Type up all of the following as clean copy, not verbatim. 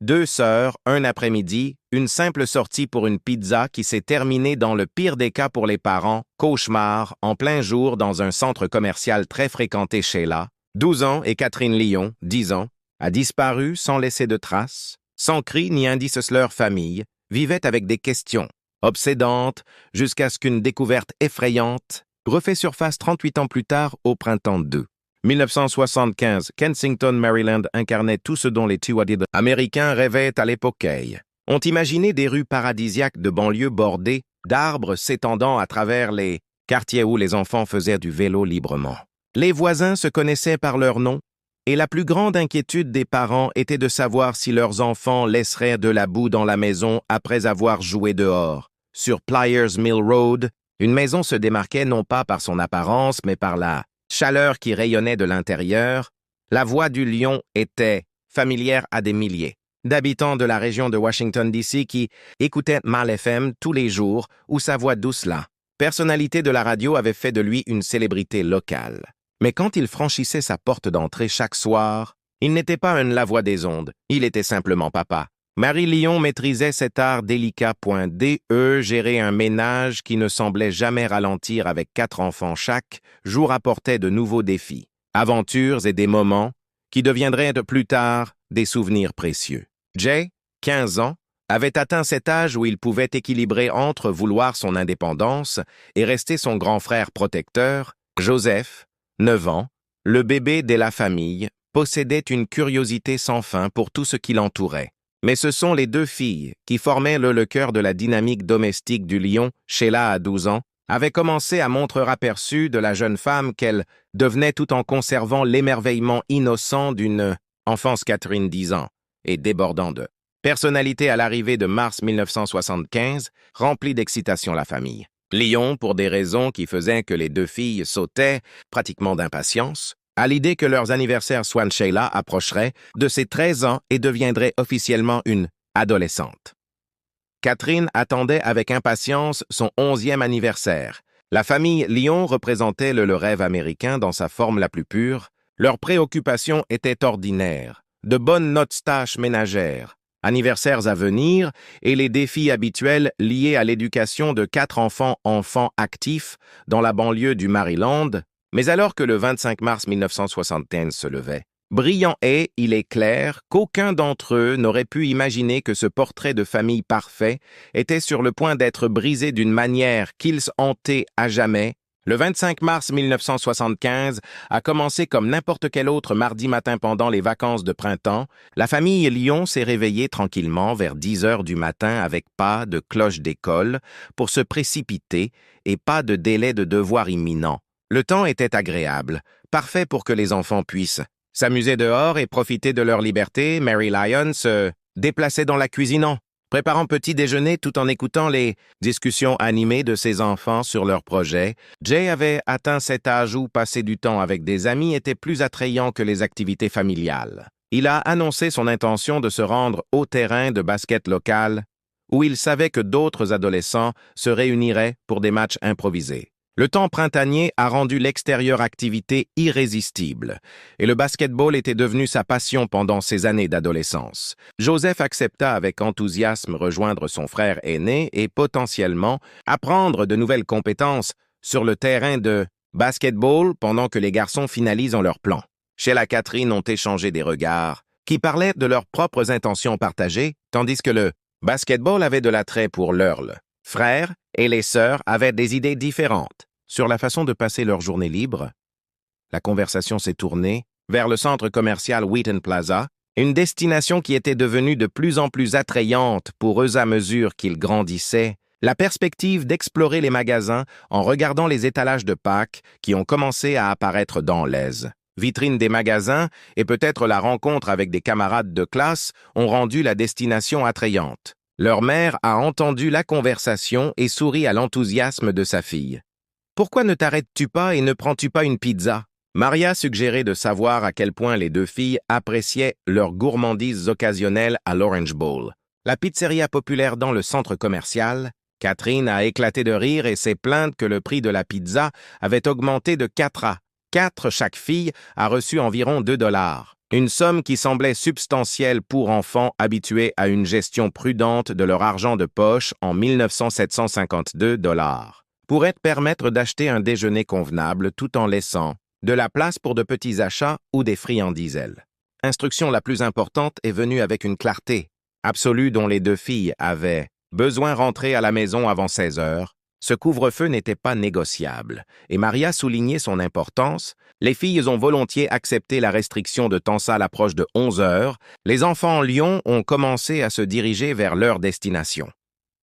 2 sœurs, un après-midi, une simple sortie pour une pizza qui s'est terminée dans le pire des cas pour les parents, cauchemar, en plein jour dans un centre commercial très fréquenté Sheila, 12 ans, et Catherine Lyon, 10 ans, a disparu sans laisser de traces, sans cri ni indice. Leur famille vivait avec des questions obsédantes jusqu'à ce qu'une découverte effrayante refait surface 38 ans plus tard au printemps 2. 1975, Kensington, Maryland incarnait tout ce dont les Tuatid américains rêvaient à l'époque. Ont imaginé des rues paradisiaques de banlieue bordées d'arbres s'étendant à travers les quartiers où les enfants faisaient du vélo librement. Les voisins se connaissaient par leur nom, et la plus grande inquiétude des parents était de savoir si leurs enfants laisseraient de la boue dans la maison après avoir joué dehors. Sur Pliers Mill Road, une maison se démarquait non pas par son apparence, mais par la chaleur qui rayonnait de l'intérieur. La voix du lion était familière à des milliers d'habitants de la région de Washington, D.C. qui écoutaient Mal FM tous les jours, où sa voix douce, la personnalité de la radio, avait fait de lui une célébrité locale. Mais quand il franchissait sa porte d'entrée chaque soir, il n'était pas un la voix des ondes, il était simplement papa. Marie Lyon maîtrisait cet art délicat. Gérer un ménage qui ne semblait jamais ralentir avec 4 enfants chaque jour apportait de nouveaux défis, aventures et des moments qui deviendraient de plus tard des souvenirs précieux. Jay, 15 ans, avait atteint cet âge où il pouvait équilibrer entre vouloir son indépendance et rester son grand frère protecteur. Joseph, 9 ans, le bébé de la famille, possédait une curiosité sans fin pour tout ce qui l'entourait. Mais ce sont les 2 filles qui formaient le cœur de la dynamique domestique du lion. Sheila, à 12 ans, avait commencé à montrer aperçu de la jeune femme qu'elle devenait tout en conservant l'émerveillement innocent d'une enfance. Catherine, 10 ans, et débordant de personnalité à l'arrivée de mars 1975, remplit d'excitation la famille. Lyon, pour des raisons qui faisaient que les 2 filles sautaient, pratiquement d'impatience, à l'idée que leurs anniversaires. Sheila approcherait de ses 13 ans et deviendrait officiellement une adolescente. Catherine attendait avec impatience son 11e anniversaire. La famille Lyon représentait le rêve américain dans sa forme la plus pure. Leurs préoccupations étaient ordinaires, de bonnes notes tâches ménagères, anniversaires à venir et les défis habituels liés à l'éducation de 4 enfants actifs dans la banlieue du Maryland. Mais alors que le 25 mars 1975 se levait, brillant il est clair qu'aucun d'entre eux n'aurait pu imaginer que ce portrait de famille parfait était sur le point d'être brisé d'une manière qu'ils hantaient à jamais. Le 25 mars 1975 a commencé comme n'importe quel autre mardi matin pendant les vacances de printemps. La famille Lyon s'est réveillée tranquillement vers 10 heures du matin avec pas de cloche d'école pour se précipiter et pas de délai de devoir imminent. Le temps était agréable, parfait pour que les enfants puissent s'amuser dehors et profiter de leur liberté. Mary Lyon se déplaçait dans la cuisine, préparant petit déjeuner tout en écoutant les discussions animées de ses enfants sur leurs projets. Jay avait atteint cet âge où passer du temps avec des amis était plus attrayant que les activités familiales. Il a annoncé son intention de se rendre au terrain de basket local, où il savait que d'autres adolescents se réuniraient pour des matchs improvisés. Le temps printanier a rendu l'extérieure activité irrésistible, et le basketball était devenu sa passion pendant ses années d'adolescence. Joseph accepta avec enthousiasme rejoindre son frère aîné et potentiellement apprendre de nouvelles compétences sur le terrain de basketball pendant que les garçons finalisent leur plan. Sheila et Catherine ont échangé des regards qui parlaient de leurs propres intentions partagées, tandis que le basketball avait de l'attrait pour leurs frères et les sœurs avaient des idées différentes sur la façon de passer leur journée libre. La conversation s'est tournée vers le centre commercial Wheaton Plaza, une destination qui était devenue de plus en plus attrayante pour eux à mesure qu'ils grandissaient. La perspective d'explorer les magasins en regardant les étalages de Pâques qui ont commencé à apparaître dans les vitrines des magasins et peut-être la rencontre avec des camarades de classe ont rendu la destination attrayante. Leur mère a entendu la conversation et sourit à l'enthousiasme de sa fille. « Pourquoi ne t'arrêtes-tu pas et ne prends-tu pas une pizza ?» Maria suggérait de savoir à quel point les 2 filles appréciaient leurs gourmandises occasionnelles à l'Orange Bowl. La pizzeria populaire dans le centre commercial. Catherine a éclaté de rire et s'est plainte que le prix de la pizza avait augmenté de 4 à 4. Chaque fille a reçu environ $2. Une somme qui semblait substantielle pour enfants habitués à une gestion prudente de leur argent de poche en 1952 $, pourrait permettre d'acheter un déjeuner convenable tout en laissant de la place pour de petits achats ou des friandises. L'instruction la plus importante est venue avec une clarté absolue dont les deux filles avaient besoin rentrer à la maison avant 16 heures. Ce couvre-feu n'était pas négociable, et Maria soulignait son importance. Les filles ont volontiers accepté la restriction de temps à l'approche de 11 heures. Les enfants en Lyon ont commencé à se diriger vers leur destination.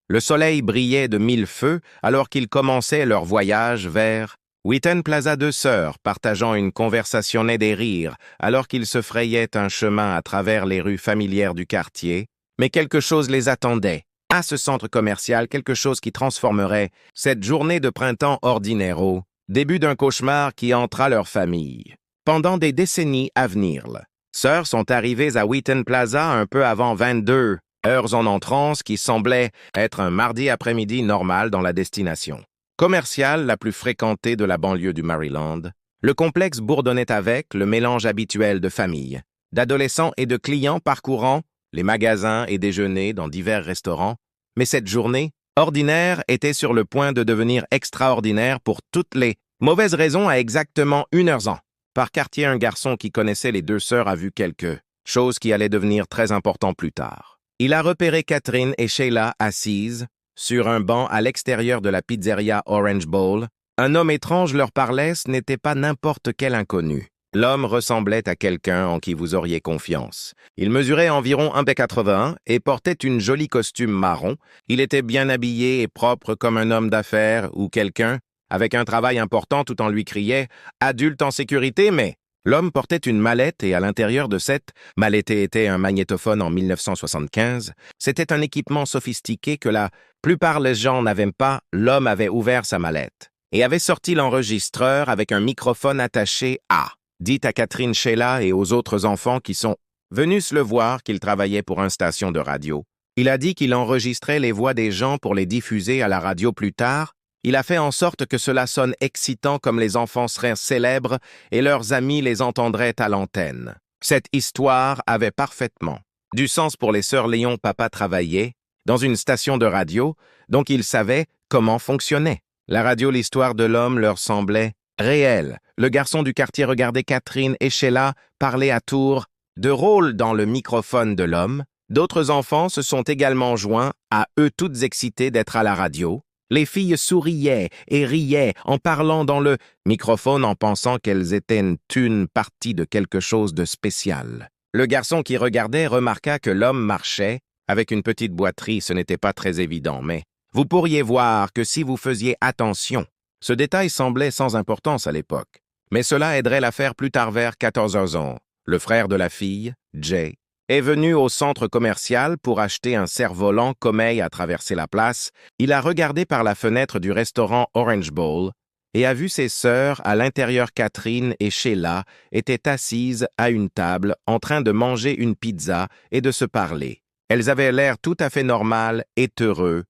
Le soleil brillait de mille feux alors qu'ils commençaient leur voyage vers Wheaton Plaza. Deux sœurs, partageant une conversation née des rires alors qu'ils se frayaient un chemin à travers les rues familières du quartier, mais quelque chose les attendait. À ce centre commercial, quelque chose qui transformerait cette journée de printemps ordinaire au début d'un cauchemar qui hantera leur famille. Pendant des décennies à venir, les sœurs sont arrivées à Wheaton Plaza un peu avant 22 heures en entrant, ce qui semblait être un mardi après-midi normal dans la destination commerciale la plus fréquentée de la banlieue du Maryland. Le complexe bourdonnait avec le mélange habituel de familles, d'adolescents et de clients parcourant les magasins et déjeuners dans divers restaurants, mais cette journée ordinaire était sur le point de devenir extraordinaire pour toutes les mauvaises raisons à exactement 1 heure. Par quartier, un garçon qui connaissait les deux sœurs a vu quelque chose qui allait devenir très important plus tard. Il a repéré Catherine et Sheila assises sur un banc à l'extérieur de la pizzeria Orange Bowl. Un homme étrange leur parlait, ce n'était pas n'importe quel inconnu. L'homme ressemblait à quelqu'un en qui vous auriez confiance. Il mesurait environ 1,81 m et portait une jolie costume marron. Il était bien habillé et propre comme un homme d'affaires ou quelqu'un avec un travail important tout en lui criait « Adulte en sécurité, mais… » L'homme portait une mallette et à l'intérieur de cette mallette était un magnétophone en 1975. C'était un équipement sophistiqué que la plupart des gens n'avaient pas. L'homme avait ouvert sa mallette et avait sorti l'enregistreur avec un microphone attaché à… Dit à Catherine, Sheila et aux autres enfants qui sont venus le voir qu'il travaillait pour une station de radio. Il a dit qu'il enregistrait les voix des gens pour les diffuser à la radio plus tard. Il a fait en sorte que cela sonne excitant comme les enfants seraient célèbres et leurs amis les entendraient à l'antenne. Cette histoire avait parfaitement du sens pour les sœurs Léon. Papa travaillait dans une station de radio, donc ils savaient comment fonctionnait la radio. L'histoire de l'homme leur semblait réel. Le garçon du quartier regardait Catherine et Sheila parler à tour de rôle dans le microphone de l'homme. D'autres enfants se sont également joints à eux, toutes excitées d'être à la radio. Les filles souriaient et riaient en parlant dans le microphone en pensant qu'elles étaient une partie de quelque chose de spécial. Le garçon qui regardait remarqua que l'homme marchait avec une petite boiterie. Ce n'était pas très évident, mais vous pourriez voir que si vous faisiez attention, ce détail semblait sans importance à l'époque, mais cela aiderait l'affaire plus tard vers 14 h. Le frère de la fille, Jay, est venu au centre commercial pour acheter un cerf-volant. Comme à traverser la place, il a regardé par la fenêtre du restaurant Orange Bowl et a vu ses sœurs à l'intérieur. Catherine et Sheila étaient assises à une table en train de manger une pizza et de se parler. Elles avaient l'air tout à fait normales et heureux,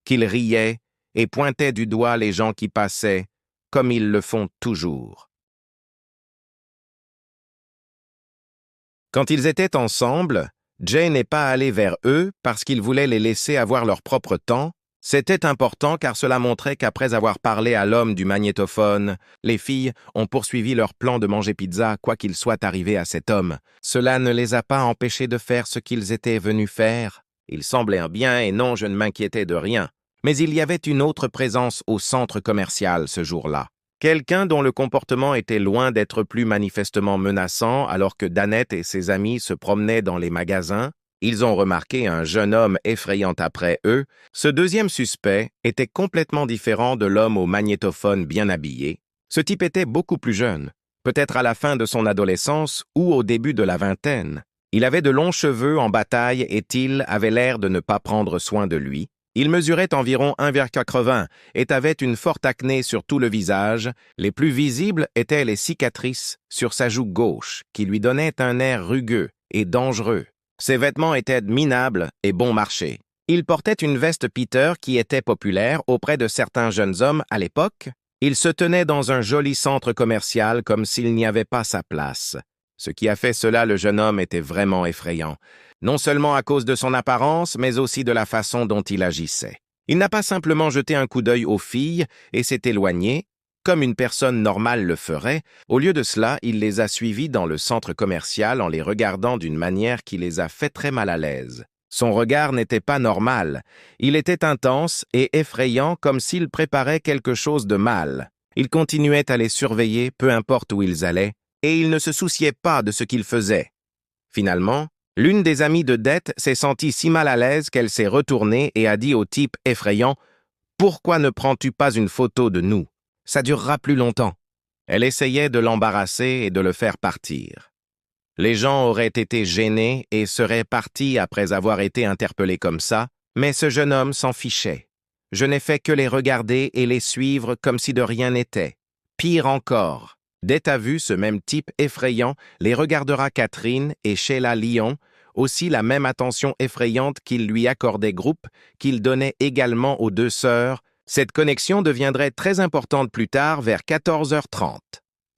qu'ils riaient et pointaient du doigt les gens qui passaient, comme ils le font toujours. Quand ils étaient ensemble, Jay n'est pas allé vers eux parce qu'il voulait les laisser avoir leur propre temps. C'était important car cela montrait qu'après avoir parlé à l'homme du magnétophone, les filles ont poursuivi leur plan de manger pizza quoi qu'il soit arrivé à cet homme. Cela ne les a pas empêchés de faire ce qu'ils étaient venus faire. Ils semblaient bien et non, je ne m'inquiétais de rien. Mais il y avait une autre présence au centre commercial ce jour-là. Quelqu'un dont le comportement était loin d'être plus manifestement menaçant alors que Danette et ses amis se promenaient dans les magasins. Ils ont remarqué un jeune homme effrayant après eux. Ce deuxième suspect était complètement différent de l'homme au magnétophone bien habillé. Ce type était beaucoup plus jeune, peut-être à la fin de son adolescence ou au début de la vingtaine. Il avait de longs cheveux en bataille et il avait l'air de ne pas prendre soin de lui. Il mesurait environ 1,80 m et avait une forte acné sur tout le visage. Les plus visibles étaient les cicatrices sur sa joue gauche, qui lui donnaient un air rugueux et dangereux. Ses vêtements étaient minables et bon marché. Il portait une veste Peter qui était populaire auprès de certains jeunes hommes à l'époque. Il se tenait dans un joli centre commercial comme s'il n'y avait pas sa place. Ce qui a fait cela, le jeune homme était vraiment effrayant, non seulement à cause de son apparence, mais aussi de la façon dont il agissait. Il n'a pas simplement jeté un coup d'œil aux filles et s'est éloigné, comme une personne normale le ferait. Au lieu de cela, il les a suivies dans le centre commercial en les regardant d'une manière qui les a fait très mal à l'aise. Son regard n'était pas normal. Il était intense et effrayant, comme s'il préparait quelque chose de mal. Il continuait à les surveiller, peu importe où ils allaient, et il ne se souciait pas de ce qu'ils faisaient. Finalement, l'une des amies de Dette s'est sentie si mal à l'aise qu'elle s'est retournée et a dit au type effrayant « Pourquoi ne prends-tu pas une photo de nous? Ça durera plus longtemps. » Elle essayait de l'embarrasser et de le faire partir. Les gens auraient été gênés et seraient partis après avoir été interpellés comme ça, mais ce jeune homme s'en fichait. Je n'ai fait que les regarder et les suivre comme si de rien n'était. Pire encore, dès à vue ce même type effrayant les regardera Catherine et Sheila Lyon, aussi la même attention effrayante qu'il lui accordait groupe, qu'il donnait également aux deux sœurs. Cette connexion deviendrait très importante plus tard vers 14h30.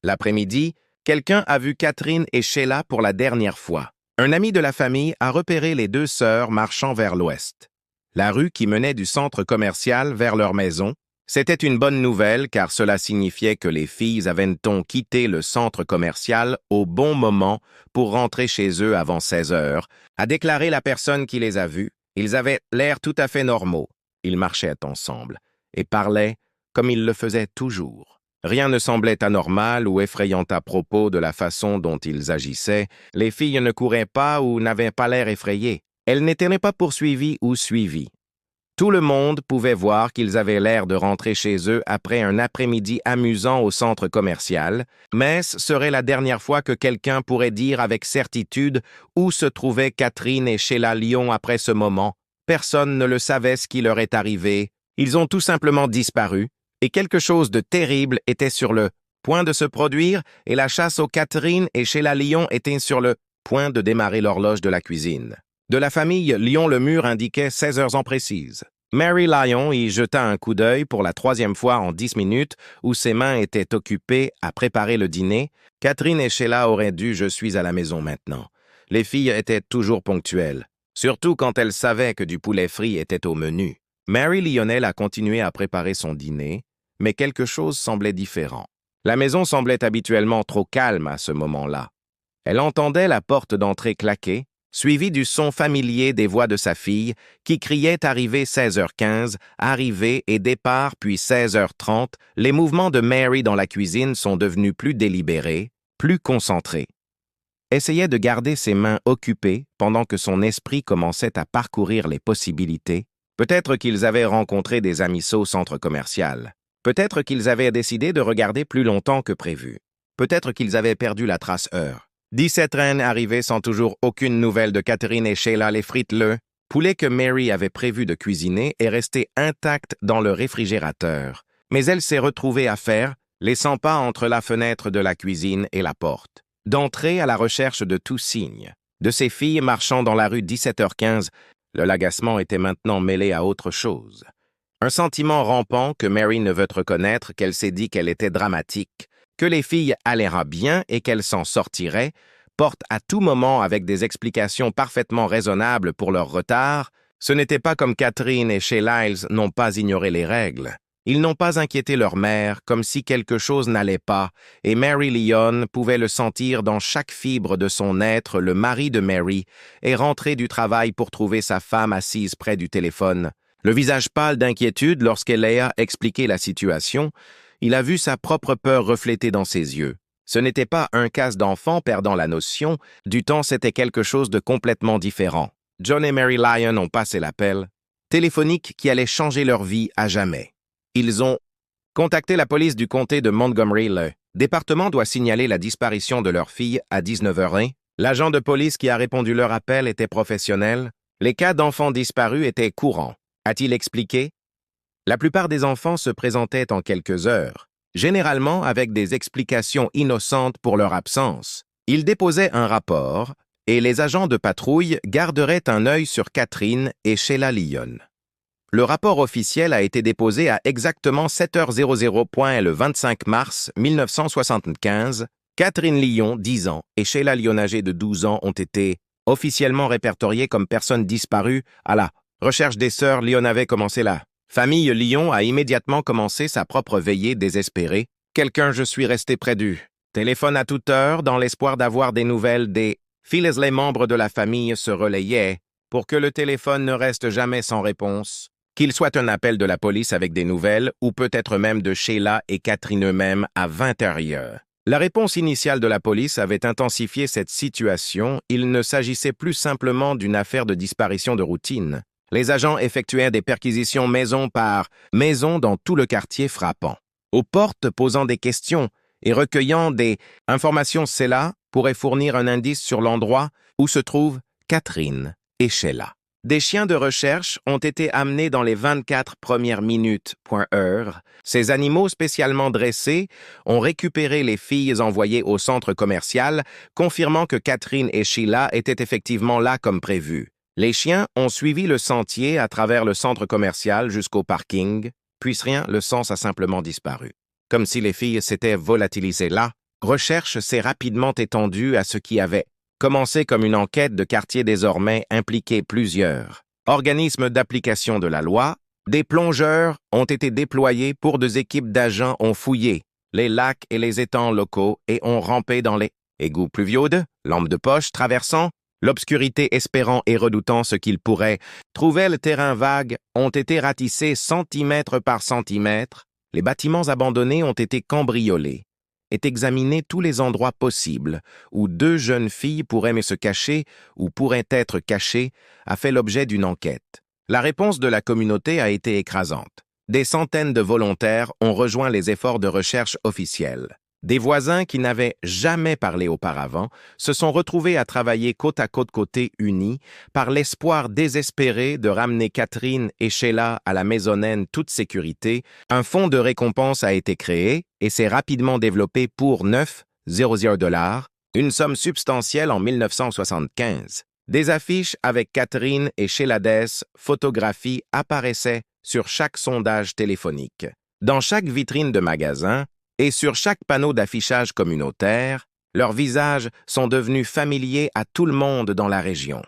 L'après-midi, quelqu'un a vu Catherine et Sheila pour la dernière fois. Un ami de la famille a repéré les deux sœurs marchant vers l'ouest. La rue qui menait du centre commercial vers leur maison, c'était une bonne nouvelle car cela signifiait que les filles avaient quitté le centre commercial au bon moment pour rentrer chez eux avant 16 heures, a déclaré la personne qui les a vus. Ils avaient l'air tout à fait normaux. Ils marchaient ensemble et parlaient comme ils le faisaient toujours. Rien ne semblait anormal ou effrayant à propos de la façon dont ils agissaient. Les filles ne couraient pas ou n'avaient pas l'air effrayées. Elles n'étaient pas poursuivies ou suivies. Tout le monde pouvait voir qu'ils avaient l'air de rentrer chez eux après un après-midi amusant au centre commercial, mais ce serait la dernière fois que quelqu'un pourrait dire avec certitude où se trouvaient Catherine et Sheila Lyon après ce moment. Personne ne le savait ce qui leur est arrivé. Ils ont tout simplement disparu, et quelque chose de terrible était sur le point de se produire, et la chasse aux Catherine et Sheila Lyon était sur le point de démarrer l'horloge de la cuisine. De la famille Lyon, le mur indiquait 16 heures en précise. Mary Lyon y jeta un coup d'œil pour la 3e fois en 10 minutes, où ses mains étaient occupées à préparer le dîner. Catherine et Sheila auraient dû « Je suis à la maison maintenant ». Les filles étaient toujours ponctuelles, surtout quand elles savaient que du poulet frit était au menu. Mary Lionel a continué à préparer son dîner, mais quelque chose semblait différent. La maison semblait habituellement trop calme à ce moment-là. Elle entendait la porte d'entrée claquer, suivi du son familier des voix de sa fille, qui criait arrivée 16h15, arrivée et départ puis 16h30. Les mouvements de Mary dans la cuisine sont devenus plus délibérés, plus concentrés. Essayait de garder ses mains occupées pendant que son esprit commençait à parcourir les possibilités. Peut-être qu'ils avaient rencontré des amis au centre commercial. Peut-être qu'ils avaient décidé de regarder plus longtemps que prévu. Peut-être qu'ils avaient perdu la trace heure. 17 reines arrivaient sans toujours aucune nouvelle de Catherine et Sheila. Les frites, le poulet que Mary avait prévu de cuisiner est resté intact dans le réfrigérateur. Mais elle s'est retrouvée à faire, laissant pas entre la fenêtre de la cuisine et la porte. D'entrer à la recherche de tout signe. De ces filles marchant dans la rue 17h15, l'agacement était maintenant mêlé à autre chose. Un sentiment rampant que Mary ne veut reconnaître, qu'elle s'est dit qu'elle était dramatique, que les filles allèrent bien et qu'elles s'en sortiraient, porte à tout moment avec des explications parfaitement raisonnables pour leur retard. Ce n'était pas comme Catherine et Sheila n'ont pas ignoré les règles. Ils n'ont pas inquiété leur mère, comme si quelque chose n'allait pas, et Mary Lyon pouvait le sentir dans chaque fibre de son être. Le mari de Mary est rentré du travail pour trouver sa femme assise près du téléphone. Le visage pâle d'inquiétude lorsqu'elle a expliqué la situation, il a vu sa propre peur reflétée dans ses yeux. Ce n'était pas un cas d'enfant perdant la notion du temps, c'était quelque chose de complètement différent. John et Mary Lyon ont passé l'appel téléphonique qui allait changer leur vie à jamais. Ils ont contacté la police du comté de Montgomery. Le département doit signaler la disparition de leur fille à 19h01. L'agent de police qui a répondu leur appel était professionnel. Les cas d'enfants disparus étaient courants, a-t-il expliqué. La plupart des enfants se présentaient en quelques heures, généralement avec des explications innocentes pour leur absence. Ils déposaient un rapport et les agents de patrouille garderaient un œil sur Catherine et Sheila Lyon. Le rapport officiel a été déposé à exactement 7h00 le 25 mars 1975, Catherine Lyon, 10 ans, et Sheila Lyon, âgée de 12 ans, ont été officiellement répertoriées comme personnes disparues à la recherche des sœurs Lyon. Avait commencé la famille Lyon a immédiatement commencé sa propre veillée désespérée. Je suis resté près du téléphone à toute heure dans l'espoir d'avoir des nouvelles des filles. Les membres de la famille se relayaient pour que le téléphone ne reste jamais sans réponse, qu'il soit un appel de la police avec des nouvelles ou peut-être même de Sheila et Catherine eux-mêmes à 20h. La réponse initiale de la police avait intensifié cette situation. Il ne s'agissait plus simplement d'une affaire de disparition de routine. Les agents effectuèrent des perquisitions maison par maison dans tout le quartier, frappant aux portes, posant des questions et recueillant des informations. Cela pourrait fournir un indice sur l'endroit où se trouvent Catherine et Sheila. Des chiens de recherche ont été amenés dans les 24 premières minutes. Ces animaux spécialement dressés ont récupéré les filles envoyées au centre commercial, confirmant que Catherine et Sheila étaient effectivement là comme prévu. Les chiens ont suivi le sentier à travers le centre commercial jusqu'au parking, puis rien, le sens a simplement disparu. Comme si les filles s'étaient volatilisées là, recherche s'est rapidement étendue à ce qui avait commencé comme une enquête de quartier désormais impliquait plusieurs organismes d'application de la loi. Des plongeurs ont été déployés pour 2 équipes d'agents ont fouillé les lacs et les étangs locaux et ont rampé dans les égouts pluviaux de lampes de poche traversant l'obscurité espérant et redoutant ce qu'ils pourraient trouver. Le terrain vague ont été ratissés centimètre par centimètre. Les bâtiments abandonnés ont été cambriolés et examinés tous les endroits possibles où 2 jeunes filles pourraient se cacher ou pourraient être cachées a fait l'objet d'une enquête. La réponse de la communauté a été écrasante. Des centaines de volontaires ont rejoint les efforts de recherche officiels. Des voisins qui n'avaient jamais parlé auparavant se sont retrouvés à travailler côte à côte unis par l'espoir désespéré de ramener Catherine et Sheila à la maisonnette toute sécurité. Un fonds de récompense a été créé et s'est rapidement développé pour 9,00 $, une somme substantielle en 1975. Des affiches avec Catherine et Sheila des photographies apparaissaient sur chaque sondage téléphonique, dans chaque vitrine de magasin, et sur chaque panneau d'affichage communautaire. Leurs visages sont devenus familiers à tout le monde dans la région.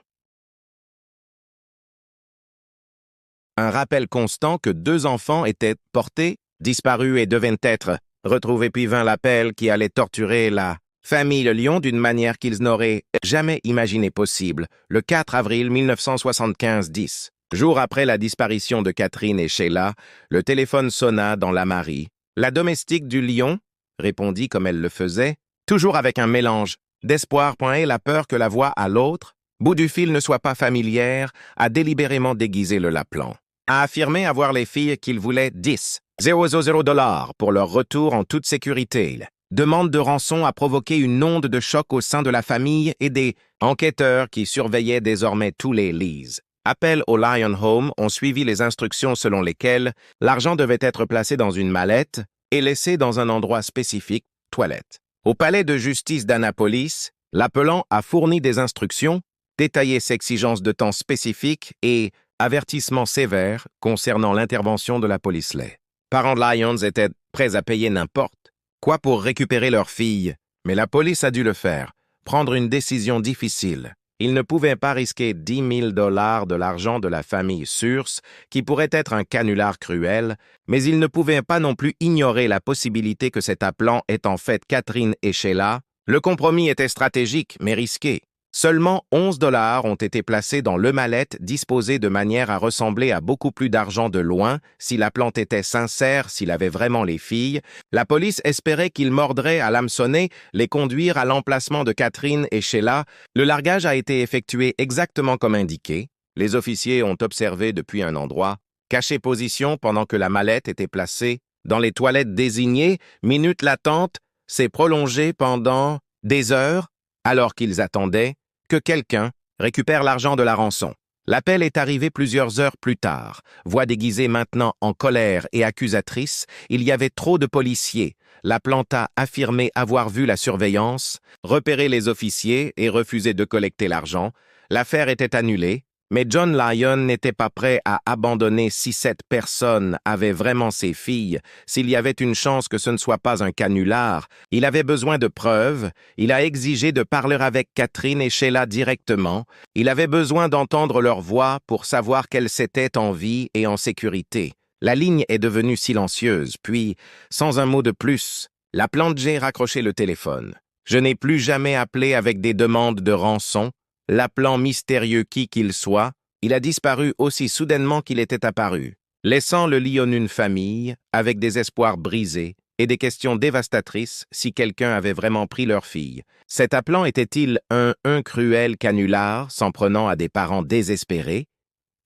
Un rappel constant que 2 enfants étaient portés, disparus et devaient être retrouvés, puis vint l'appel qui allait torturer la famille Lyon d'une manière qu'ils n'auraient jamais imaginé possible, le 4 avril 1975, 10. Jour après la disparition de Catherine et Sheila, le téléphone sonna dans la Marie. La domestique du Lyon répondit comme elle le faisait, toujours avec un mélange d'espoir et la peur que la voix à l'autre bout du fil ne soit pas familière, a délibérément déguisé le laplan. A affirmé avoir les filles qu'il voulait 10,00 $ pour leur retour en toute sécurité. Demande de rançon a provoqué une onde de choc au sein de la famille et des enquêteurs qui surveillaient désormais tous les leads. Appels au Lion Home ont suivi les instructions selon lesquelles l'argent devait être placé dans une mallette et laissé dans un endroit spécifique, toilette. Au palais de justice d'Annapolis, l'appelant a fourni des instructions, détaillé ses exigences de temps spécifiques et avertissements sévères concernant l'intervention de la police. Les parents de Lyons étaient prêts à payer n'importe quoi pour récupérer leur fille, mais la police a dû le faire, prendre une décision difficile. Ils ne pouvaient pas risquer 10 000 $ de l'argent de la famille Source, qui pourrait être un canular cruel, mais ils ne pouvaient pas non plus ignorer la possibilité que cet appelant est en fait Catherine et Sheila. Le compromis était stratégique, mais risqué. Seulement 11 $ ont été placés dans le mallette disposé de manière à ressembler à beaucoup plus d'argent de loin. Si l'appelant était sincère, s'il avait vraiment les filles, la police espérait qu'il mordrait à l'hameçonner, les conduire à l'emplacement de Catherine et Sheila. Le largage a été effectué exactement comme indiqué. Les officiers ont observé depuis un endroit, caché position pendant que la mallette était placée dans les toilettes désignées. Minute l'attente s'est prolongée pendant des heures, alors qu'ils attendaient que quelqu'un récupère l'argent de la rançon. L'appel est arrivé plusieurs heures plus tard. Voix déguisée maintenant en colère et accusatrice, il y avait trop de policiers. L'appelant a affirmé avoir vu la surveillance, repéré les officiers et refusé de collecter l'argent. L'affaire était annulée. Mais John Lyon n'était pas prêt à abandonner si cette personne avait vraiment ses filles, s'il y avait une chance que ce ne soit pas un canular. Il avait besoin de preuves, il a exigé de parler avec Catherine et Sheila directement, il avait besoin d'entendre leur voix pour savoir qu'elles étaient en vie et en sécurité. La ligne est devenue silencieuse, puis, sans un mot de plus, l'appelant Jay raccroché le téléphone. Je n'ai plus jamais appelé avec des demandes de rançon. L'appelant mystérieux qui qu'il soit, il a disparu aussi soudainement qu'il était apparu, laissant le Lyon une famille, avec des espoirs brisés et des questions dévastatrices si quelqu'un avait vraiment pris leur fille. Cet appelant était-il un cruel canular s'en prenant à des parents désespérés?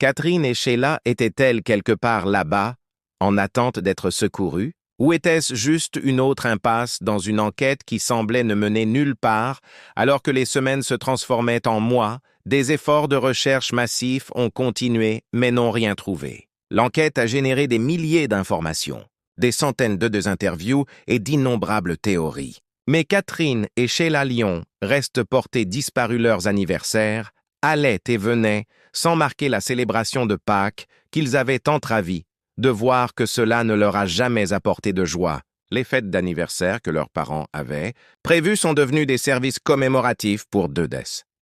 Catherine et Sheila étaient-elles quelque part là-bas, en attente d'être secourues? Ou était-ce juste une autre impasse dans une enquête qui semblait ne mener nulle part, alors que les semaines se transformaient en mois, des efforts de recherche massifs ont continué mais n'ont rien trouvé. L'enquête a généré des milliers d'informations, des centaines de interviews et d'innombrables théories. Mais Catherine et Sheila Lyon restent portés disparus leurs anniversaires, allaient et venaient, sans marquer la célébration de Pâques qu'ils avaient entravie de voir que cela ne leur a jamais apporté de joie. Les fêtes d'anniversaire que leurs parents avaient prévues sont devenues des services commémoratifs pour deux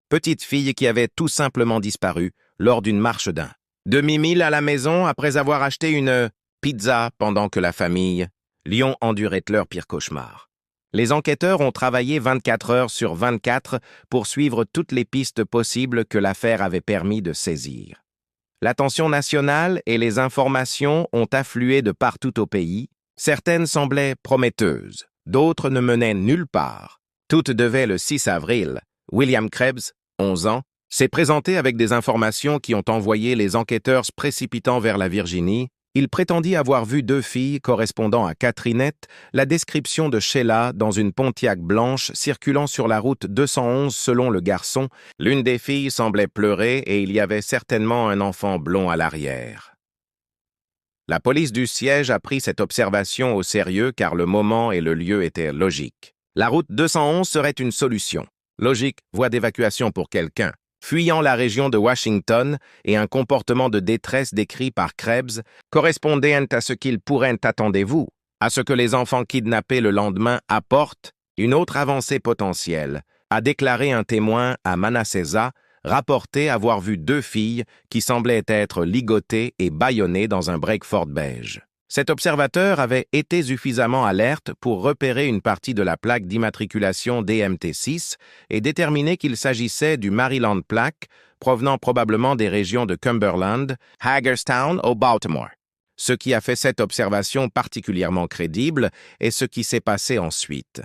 petites filles qui avaient tout simplement disparu lors d'une marche d'un demi-mille à la maison après avoir acheté une pizza pendant que la famille Lyon endurait leur pire cauchemar. Les enquêteurs ont travaillé 24 heures sur 24 pour suivre toutes les pistes possibles que l'affaire avait permis de saisir. L'attention nationale et les informations ont afflué de partout au pays. Certaines semblaient prometteuses, d'autres ne menaient nulle part. Toutes devaient le 6 avril. William Krebs, 11 ans, s'est présenté avec des informations qui ont envoyé les enquêteurs se précipitant vers la Virginie. Il prétendit avoir vu deux filles correspondant à Catherinette, la description de Sheila dans une Pontiac blanche circulant sur la route 211 selon le garçon. L'une des filles semblait pleurer et il y avait certainement un enfant blond à l'arrière. La police du siège a pris cette observation au sérieux car le moment et le lieu étaient logiques. La route 211 serait une solution. Logique, voie d'évacuation pour quelqu'un fuyant la région de Washington et un comportement de détresse décrit par Krebs correspondait à ce qu'il pourrait, attendez-vous, à ce que les enfants kidnappés le lendemain apportent une autre avancée potentielle, a déclaré un témoin à Manassasa, rapporté avoir vu deux filles qui semblaient être ligotées et bâillonnées dans un break-ford beige. Cet observateur avait été suffisamment alerte pour repérer une partie de la plaque d'immatriculation DMT6 et déterminer qu'il s'agissait du Maryland plaque, provenant probablement des régions de Cumberland, Hagerstown ou Baltimore. Ce qui a fait cette observation particulièrement crédible est ce qui s'est passé ensuite.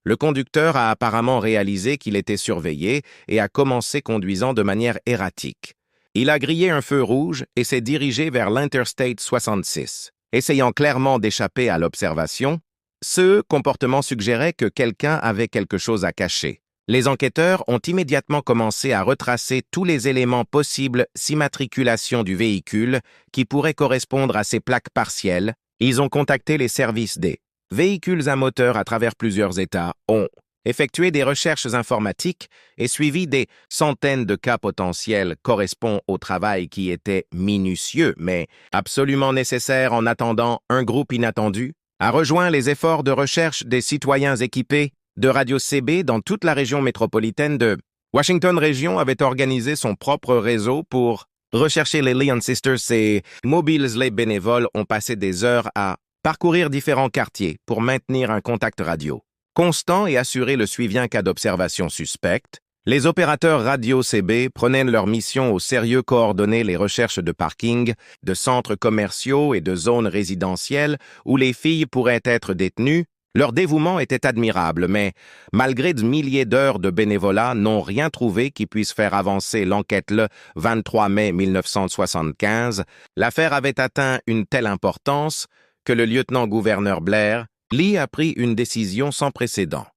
Le conducteur a apparemment réalisé qu'il était surveillé et a commencé conduisant de manière erratique. Il a grillé un feu rouge et s'est dirigé vers l'Interstate 66. Essayant clairement d'échapper à l'observation, ce comportement suggérait que quelqu'un avait quelque chose à cacher. Les enquêteurs ont immédiatement commencé à retracer tous les éléments possibles d'immatriculation du véhicule qui pourraient correspondre à ces plaques partielles. Ils ont contacté les services des véhicules à moteur à travers plusieurs États, ont effectué des recherches informatiques et suivi des centaines de cas potentiels correspond au travail qui était minutieux, mais absolument nécessaire en attendant un groupe inattendu, a rejoint les efforts de recherche des citoyens équipés de Radio CB dans toute la région métropolitaine de Washington. Région avait organisé son propre réseau pour rechercher les Lyon Sisters et mobiles. Les bénévoles ont passé des heures à parcourir différents quartiers pour maintenir un contact radio constant et assurer le suivi en cas d'observation suspecte. Les opérateurs radio CB prenaient leur mission au sérieux, coordonner les recherches de parking, de centres commerciaux et de zones résidentielles où les filles pourraient être détenues. Leur dévouement était admirable, mais malgré de milliers d'heures de bénévolat, n'ont rien trouvé qui puisse faire avancer l'enquête. Le 23 mai 1975, l'affaire avait atteint une telle importance que le lieutenant-gouverneur Blair Lee a pris une décision sans précédent.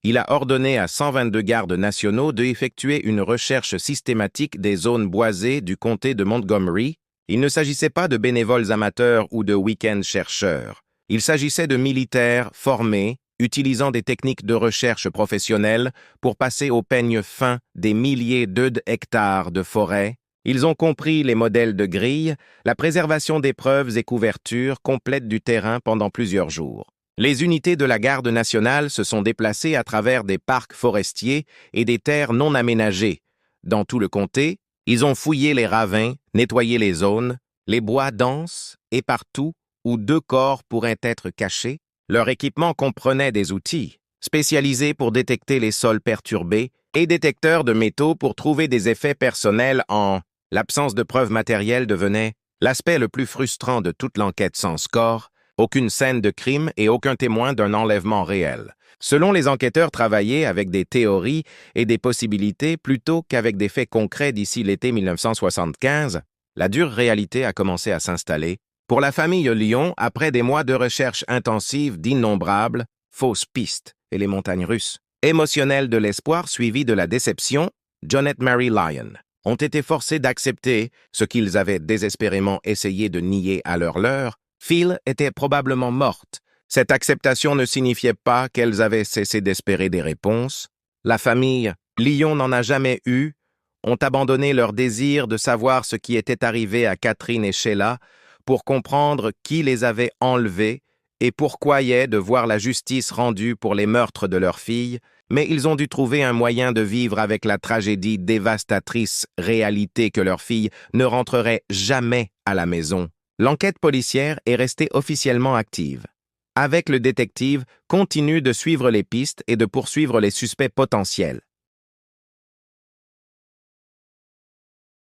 Il a ordonné à 122 gardes nationaux d'effectuer une recherche systématique des zones boisées du comté de Montgomery. Il ne s'agissait pas de bénévoles amateurs ou de week-end chercheurs. Il s'agissait de militaires formés, utilisant des techniques de recherche professionnelles pour passer au peigne fin des milliers d'hectares de forêts Ils ont compris les modèles de grille, la préservation des preuves et couverture complète du terrain pendant plusieurs jours. Les unités de la Garde nationale se sont déplacées à travers des parcs forestiers et des terres non aménagées. Dans tout le comté, ils ont fouillé les ravins, nettoyé les zones, les bois denses et partout où 2 corps pourraient être cachés. Leur équipement comprenait des outils spécialisés pour détecter les sols perturbés et détecteurs de métaux pour trouver des effets personnels en... L'absence de preuves matérielles devenait l'aspect le plus frustrant de toute l'enquête sans score, aucune scène de crime et aucun témoin d'un enlèvement réel. Selon les enquêteurs, travaillaient avec des théories et des possibilités plutôt qu'avec des faits concrets d'ici l'été 1975, la dure réalité a commencé à s'installer. Pour la famille Lyon, après des mois de recherche intensive d'innombrables fausses pistes et les montagnes russes, émotionnelles de l'espoir suivi de la déception, Jonette Mary Lyon ont été forcés d'accepter ce qu'ils avaient désespérément essayé de nier à leur leurre. Phil était probablement morte. Cette acceptation ne signifiait pas qu'elles avaient cessé d'espérer des réponses. La famille Lyon n'en a jamais eu, ont abandonné leur désir de savoir ce qui était arrivé à Catherine et Sheila pour comprendre qui les avait enlevés et pourquoi y est de voir la justice rendue pour les meurtres de leur fille, mais ils ont dû trouver un moyen de vivre avec la tragédie dévastatrice réalité que leur fille ne rentrerait jamais à la maison. L'enquête policière est restée officiellement active. Avec le détective, continue de suivre les pistes et de poursuivre les suspects potentiels.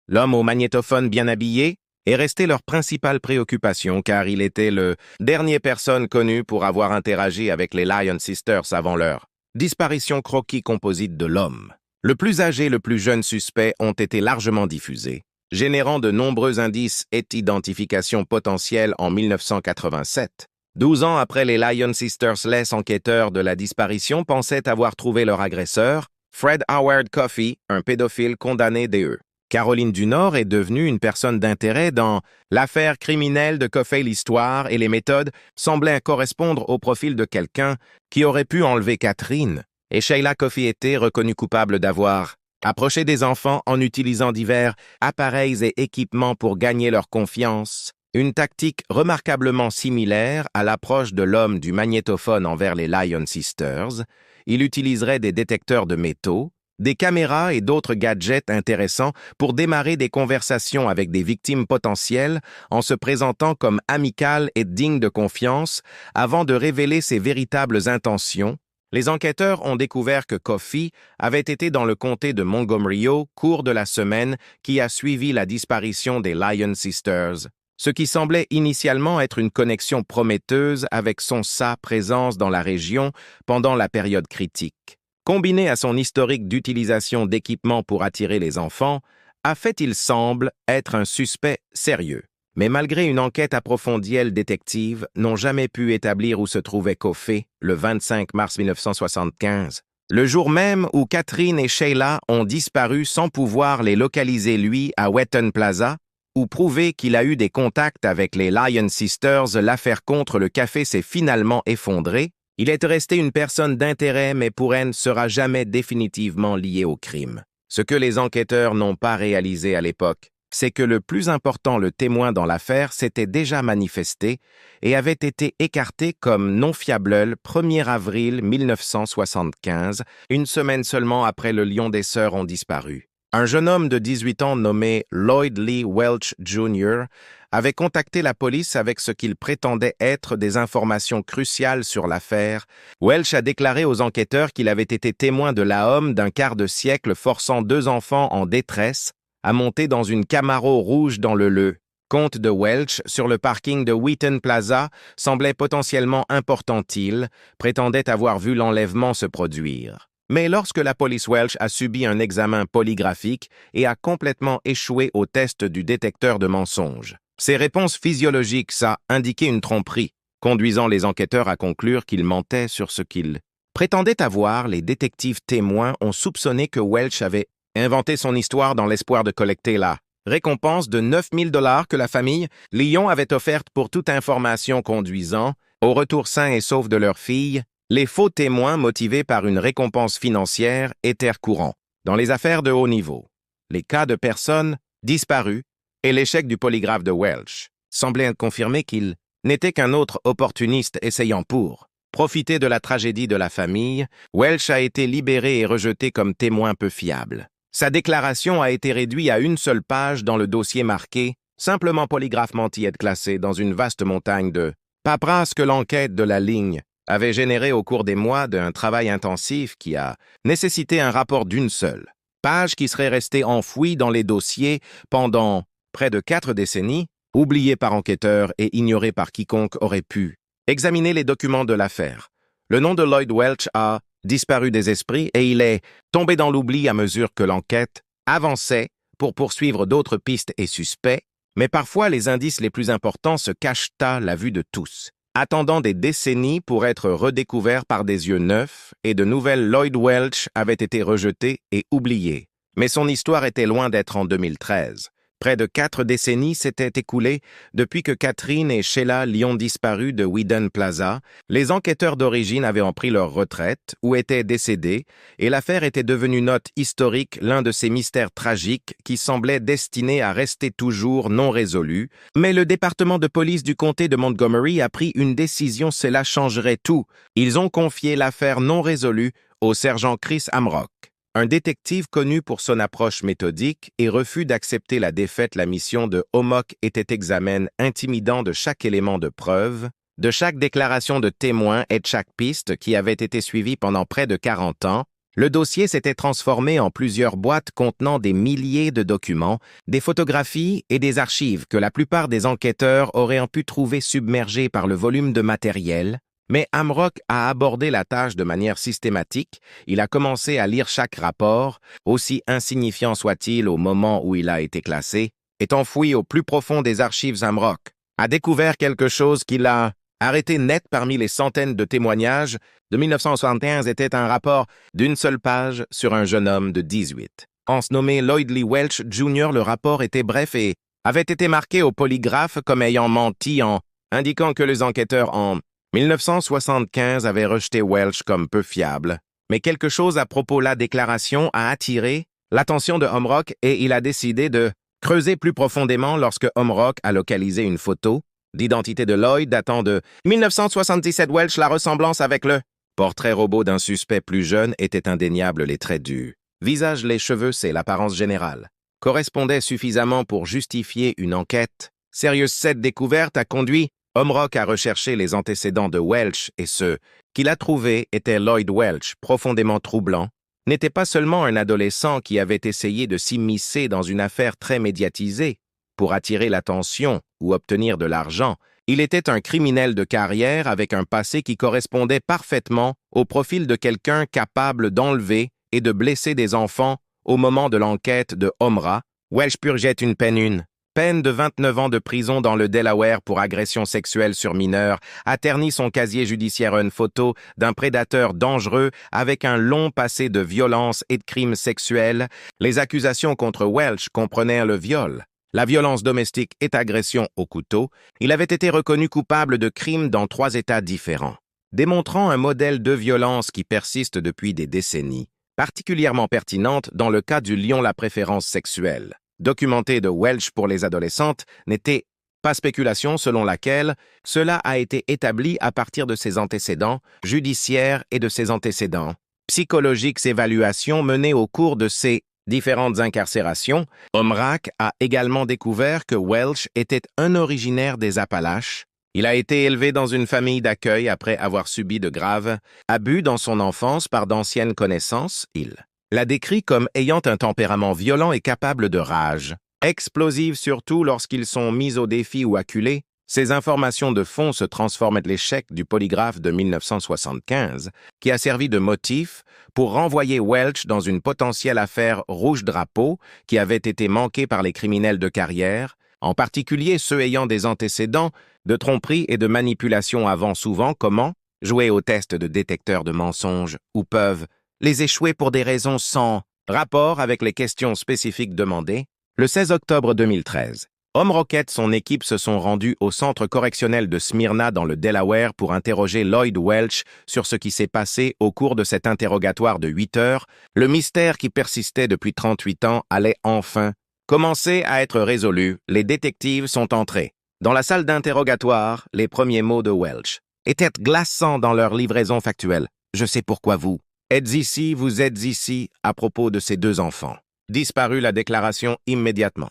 L'homme au magnétophone bien habillé est resté leur principale préoccupation car il était le dernier personne connue pour avoir interagi avec les Lyon Sisters avant leur disparition croquis composite de l'homme. Le plus âgé et le plus jeune suspect ont été largement diffusés, générant de nombreux indices et identifications potentielles en 1987. 12 ans après les Lyon Sisters, les enquêteurs de la disparition pensaient avoir trouvé leur agresseur, Fred Howard Coffey, un pédophile condamné d'eux. Caroline du Nord est devenue une personne d'intérêt dans l'affaire criminelle de Coffey. L'histoire et les méthodes semblaient correspondre au profil de quelqu'un qui aurait pu enlever Catherine, et Sheila Coffey était reconnue coupable d'avoir approché des enfants en utilisant divers appareils et équipements pour gagner leur confiance, une tactique remarquablement similaire à l'approche de l'homme du magnétophone envers les Lyon Sisters. Il utiliserait des détecteurs de métaux, des caméras et d'autres gadgets intéressants pour démarrer des conversations avec des victimes potentielles en se présentant comme amical et digne de confiance avant de révéler ses véritables intentions. Les enquêteurs ont découvert que Coffey avait été dans le comté de Montgomery au cours de la semaine qui a suivi la disparition des Lyon Sisters, ce qui semblait initialement être une connexion prometteuse avec sa présence dans la région pendant la période critique. Combiné à son historique d'utilisation d'équipements pour attirer les enfants, a fait, il semble, être un suspect sérieux. Mais malgré une enquête approfondie, les détectives n'ont jamais pu établir où se trouvait Coffey le 25 mars 1975, le jour même où Catherine et Sheila ont disparu sans pouvoir les localiser lui à Wheaton Plaza, ou prouver qu'il a eu des contacts avec les Lyon Sisters. L'affaire contre le café s'est finalement effondrée. Il est resté une personne d'intérêt, mais pour elle ne sera jamais définitivement lié au crime. Ce que les enquêteurs n'ont pas réalisé à l'époque, c'est que le plus important, le témoin dans l'affaire, s'était déjà manifesté et avait été écarté comme non fiable le 1er avril 1975, une semaine seulement après le Lion des Sœurs ont disparu. Un jeune homme de 18 ans nommé Lloyd Lee Welch Jr. avait contacté la police avec ce qu'il prétendait être des informations cruciales sur l'affaire. Welch a déclaré aux enquêteurs qu'il avait été témoin de l'homme d'un quart de siècle forçant 2 enfants en détresse à monter dans une Camaro rouge dans le compte de Welch sur le parking de Wheaton Plaza semblait potentiellement important. Il prétendait avoir vu l'enlèvement se produire. Mais lorsque la police Welch a subi un examen polygraphique et a complètement échoué au test du détecteur de mensonges, ses réponses physiologiques indiquaient une tromperie, conduisant les enquêteurs à conclure qu'il mentait sur ce qu'il prétendait avoir. Les détectives témoins ont soupçonné que Welch avait inventé son histoire dans l'espoir de collecter la récompense de 9 000 $ que la famille Lyon avait offerte pour toute information conduisant au retour sain et sauf de leur fille. Les faux témoins motivés par une récompense financière étaient courants dans les affaires de haut niveau. Les cas de personnes disparu, et l'échec du polygraphe de Welch semblait confirmer qu'il n'était qu'un autre opportuniste essayant pour profiter de la tragédie de la famille. Welch a été libéré et rejeté comme témoin peu fiable. Sa déclaration a été réduite à une seule page dans le dossier marqué « Simplement polygraphe menti est classé dans une vaste montagne de paperasse que l'enquête de la ligne avait généré au cours des mois d'un travail intensif qui a nécessité un rapport d'une seule page qui serait resté enfoui dans les dossiers pendant près de 4 décennies, oublié par enquêteurs et ignoré par quiconque aurait pu examiner les documents de l'affaire. Le nom de Lloyd Welch a disparu des esprits et il est tombé dans l'oubli à mesure que l'enquête avançait pour poursuivre d'autres pistes et suspects, mais parfois les indices les plus importants se cachent à la vue de tous, attendant des décennies pour être redécouverts par des yeux neufs, et de nouvelles Lloyd Welch avaient été rejetées et oubliées. Mais son histoire était loin d'être en 2013. Près de 4 décennies s'étaient écoulées depuis que Catherine et Sheila Lyon disparues de Whedon Plaza. Les enquêteurs d'origine avaient pris leur retraite ou étaient décédés, et l'affaire était devenue note historique, l'un de ces mystères tragiques qui semblaient destinés à rester toujours non résolus. Mais le département de police du comté de Montgomery a pris une décision, cela changerait tout. Ils ont confié l'affaire non résolue au sergent Chris Amrock, un détective connu pour son approche méthodique et refus d'accepter la défaite. La mission de Amrock était examen intimidant de chaque élément de preuve, de chaque déclaration de témoin et de chaque piste qui avait été suivie pendant près de 40 ans. Le dossier s'était transformé en plusieurs boîtes contenant des milliers de documents, des photographies et des archives que la plupart des enquêteurs auraient pu trouver submergés par le volume de matériel. Mais Amrock a abordé la tâche de manière systématique. Il a commencé à lire chaque rapport, aussi insignifiant soit-il au moment où il a été classé, est enfoui au plus profond des archives. Amrock a découvert quelque chose qui l'a arrêté net parmi les centaines de témoignages de 1975. Était un rapport d'une seule page sur un jeune homme de 18 ans nommé Lloyd Lee Welch Jr. Le rapport était bref et avait été marqué au polygraphe comme ayant menti en indiquant que les enquêteurs en 1975 avait rejeté Welch comme peu fiable, mais quelque chose à propos de la déclaration a attiré l'attention de Amrock et il a décidé de creuser plus profondément lorsque Amrock a localisé une photo d'identité de Lloyd datant de 1977. Welch, la ressemblance avec le portrait robot d'un suspect plus jeune était indéniable. Les traits du visage, les cheveux, c'est l'apparence générale, correspondaient suffisamment pour justifier une enquête sérieuse. Cette découverte a conduit Amrock a recherché les antécédents de Welch et ce qu'il a trouvé était Lloyd Welch, profondément troublant. N'était pas seulement un adolescent qui avait essayé de s'immiscer dans une affaire très médiatisée pour attirer l'attention ou obtenir de l'argent. Il était un criminel de carrière avec un passé qui correspondait parfaitement au profil de quelqu'un capable d'enlever et de blesser des enfants. Au moment de l'enquête de Omra, Welch purgeait une peine de 29 ans de prison dans le Delaware pour agression sexuelle sur mineurs, a terni son casier judiciaire. Une photo d'un prédateur dangereux avec un long passé de violence et de crimes sexuels. Les accusations contre Welch comprenaient le viol, la violence domestique et agression au couteau. Il avait été reconnu coupable de crimes dans 3 États différents, démontrant un modèle de violence qui persiste depuis des décennies, particulièrement pertinente dans le cas du lion. La préférence sexuelle documentée de Welch pour les adolescentes n'était pas spéculation, selon laquelle cela a été établi à partir de ses antécédents judiciaires et de ses antécédents psychologiques. Évaluations menées au cours de ces différentes incarcérations. Amrock a également découvert que Welch était un originaire des Appalaches. Il a été élevé dans une famille d'accueil après avoir subi de graves abus dans son enfance par d'anciennes connaissances. Il l'a décrit comme ayant un tempérament violent et capable de rage explosive, surtout lorsqu'ils sont mis au défi ou acculés. Ces informations de fond se transforment en l'échec du polygraphe de 1975, qui a servi de motif pour renvoyer Welch dans une potentielle affaire rouge drapeau qui avait été manquée par les criminels de carrière, en particulier ceux ayant des antécédents de tromperie et de manipulation avant. Souvent, comment jouer au test de détecteur de mensonges ou peuvent les échouer pour des raisons sans rapport avec les questions spécifiques demandées. Le 16 octobre 2013, Amrock et son équipe se sont rendus au centre correctionnel de Smyrna dans le Delaware pour interroger Lloyd Welch sur ce qui s'est passé au cours de cet interrogatoire de 8 heures. Le mystère qui persistait depuis 38 ans allait enfin commençait à être résolu, les détectives sont entrés. Dans la salle d'interrogatoire, les premiers mots de Welch étaient glaçants dans leur livraison factuelle. « Je sais pourquoi vous êtes ici, vous êtes ici » à propos de ces deux enfants. Disparut la déclaration immédiatement.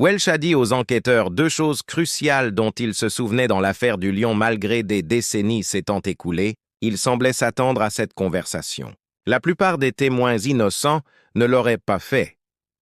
Welch a dit aux enquêteurs deux choses cruciales dont il se souvenait dans l'affaire du Lion malgré des décennies s'étant écoulées. Il semblait s'attendre à cette conversation. La plupart des témoins innocents ne l'auraient pas fait.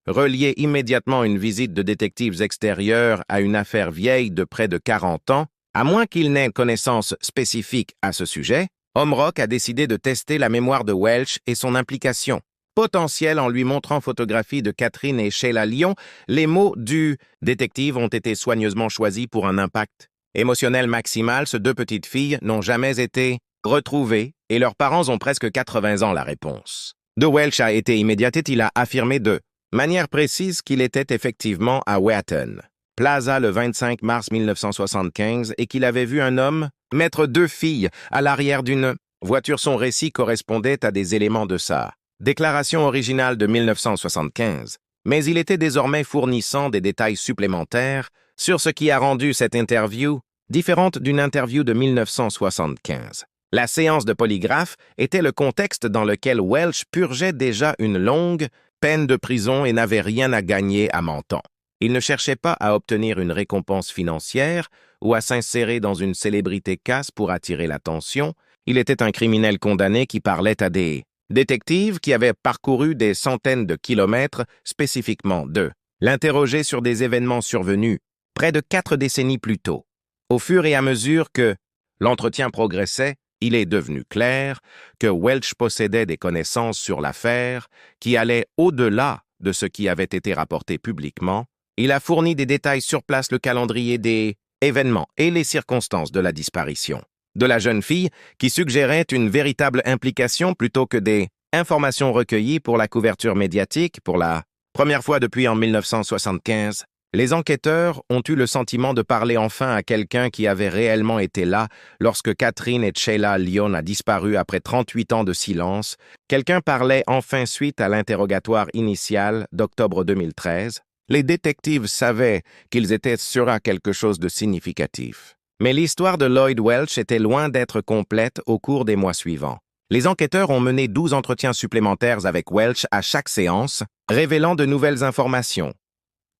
Relier immédiatement une visite de détectives extérieurs à une affaire vieille de près de 40 ans, à moins qu'il n'ait connaissance spécifique à ce sujet, Omrock a décidé de tester la mémoire de Welch et son implication potentielle en lui montrant photographies de Catherine et Sheila Lyon. Les mots du détective ont été soigneusement choisis pour un impact émotionnel maximal. Ces deux petites filles n'ont jamais été retrouvées et leurs parents ont presque 80 ans. La réponse de Welch a été immédiate et il a affirmé de manière précise qu'il était effectivement à Wheaton Plaza le 25 mars 1975 et qu'il avait vu un homme mettre deux filles à l'arrière d'une voiture. Son récit correspondait à des éléments de sa déclaration originale de 1975, mais il était désormais fournissant des détails supplémentaires sur ce qui a rendu cette interview différente d'une interview de 1975. La séance de polygraphe était le contexte dans lequel Welch purgeait déjà une longue peine de prison et n'avait rien à gagner à Menton. Il ne cherchait pas à obtenir une récompense financière ou à s'insérer dans une célébrité casse pour attirer l'attention. Il était un criminel condamné qui parlait à des détectives qui avaient parcouru des centaines de kilomètres spécifiquement de l'interroger sur des événements survenus près de 4 décennies plus tôt. Au fur et à mesure que l'entretien progressait, il est devenu clair que Welch possédait des connaissances sur l'affaire qui allaient au-delà de ce qui avait été rapporté publiquement. Il a fourni des détails sur place, le calendrier des événements et les circonstances de la disparition de la jeune fille qui suggérait une véritable implication plutôt que des informations recueillies pour la couverture médiatique. Pour la première fois depuis en 1975, les enquêteurs ont eu le sentiment de parler enfin à quelqu'un qui avait réellement été là lorsque Catherine et Sheila Lyon a disparu après 38 ans de silence. Quelqu'un parlait enfin suite à l'interrogatoire initial d'octobre 2013. Les détectives savaient qu'ils étaient sur à quelque chose de significatif. Mais l'histoire de Lloyd Welch était loin d'être complète au cours des mois suivants. Les enquêteurs ont mené 12 entretiens supplémentaires avec Welch à chaque séance, révélant de nouvelles informations.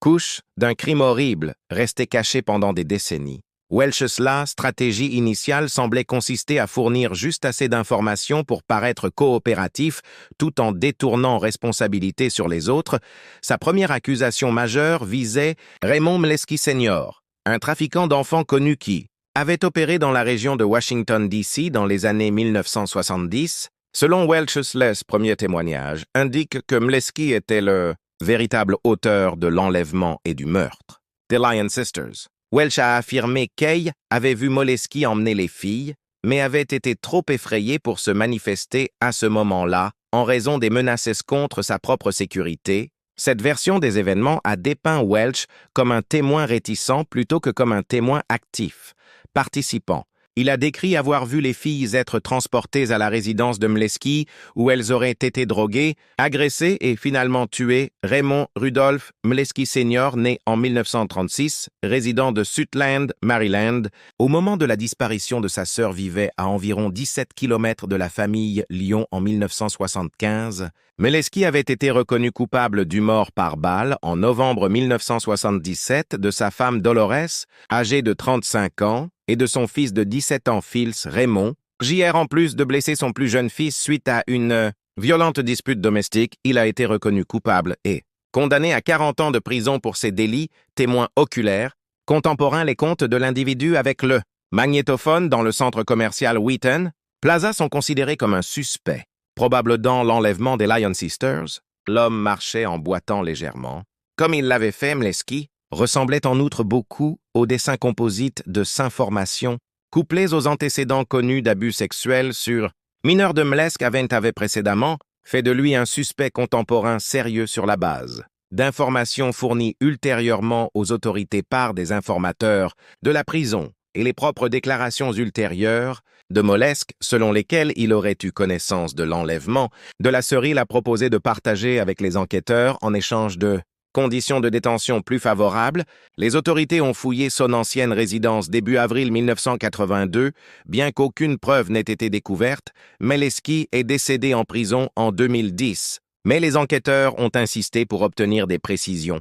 Couche d'un crime horrible, resté caché pendant des décennies. Welch's stratégie initiale semblait consister à fournir juste assez d'informations pour paraître coopératif, tout en détournant responsabilité sur les autres. Sa première accusation majeure visait Raymond Mlesky Sr., un trafiquant d'enfants connu qui avait opéré dans la région de Washington, D.C. dans les années 1970. Selon Welch's premier témoignage, indique que Mlesky était le véritable auteur de l'enlèvement et du meurtre des Lyon Sisters. Welch a affirmé qu'Kay avait vu Mlesky emmener les filles, mais avait été trop effrayé pour se manifester à ce moment-là en raison des menaces contre sa propre sécurité. Cette version des événements a dépeint Welch comme un témoin réticent plutôt que comme un témoin actif, participant. Il a décrit avoir vu les filles être transportées à la résidence de Mlesky où elles auraient été droguées, agressées et finalement tuées. Raymond Rudolph Mlesky Sr., né en 1936, résident de Suitland, Maryland, au moment de la disparition de sa sœur vivait à environ 17 km de la famille Lyon en 1975. Mlesky avait été reconnu coupable du mort par balle en novembre 1977 de sa femme Dolores, âgée de 35 ans, et de son fils de 17 ans, Fils Raymond. JR, en plus de blesser son plus jeune fils suite à une violente dispute domestique, il a été reconnu coupable et condamné à 40 ans de prison pour ses délits. Témoin oculaire, contemporain les comptes de l'individu avec le magnétophone dans le centre commercial Wheaton Plaza sont considérés comme un suspect. Probable dans l'enlèvement des Lyon Sisters, l'homme marchait en boitant légèrement. Comme il l'avait fait, Mlesky ressemblait en outre beaucoup aux dessins composites de Saint-Formation, couplés aux antécédents connus d'abus sexuels sur mineurs de Mlesky avait précédemment fait de lui un suspect contemporain sérieux sur la base d'informations fournies ultérieurement aux autorités par des informateurs de la prison et les propres déclarations ultérieures. de molesques selon lesquels il aurait eu connaissance de l'enlèvement, de la Seryl a proposé de partager avec les enquêteurs en échange de conditions de détention plus favorables. Les autorités ont fouillé son ancienne résidence début avril 1982, bien qu'aucune preuve n'ait été découverte. Meleski est décédé en prison en 2010, mais les enquêteurs ont insisté pour obtenir des précisions,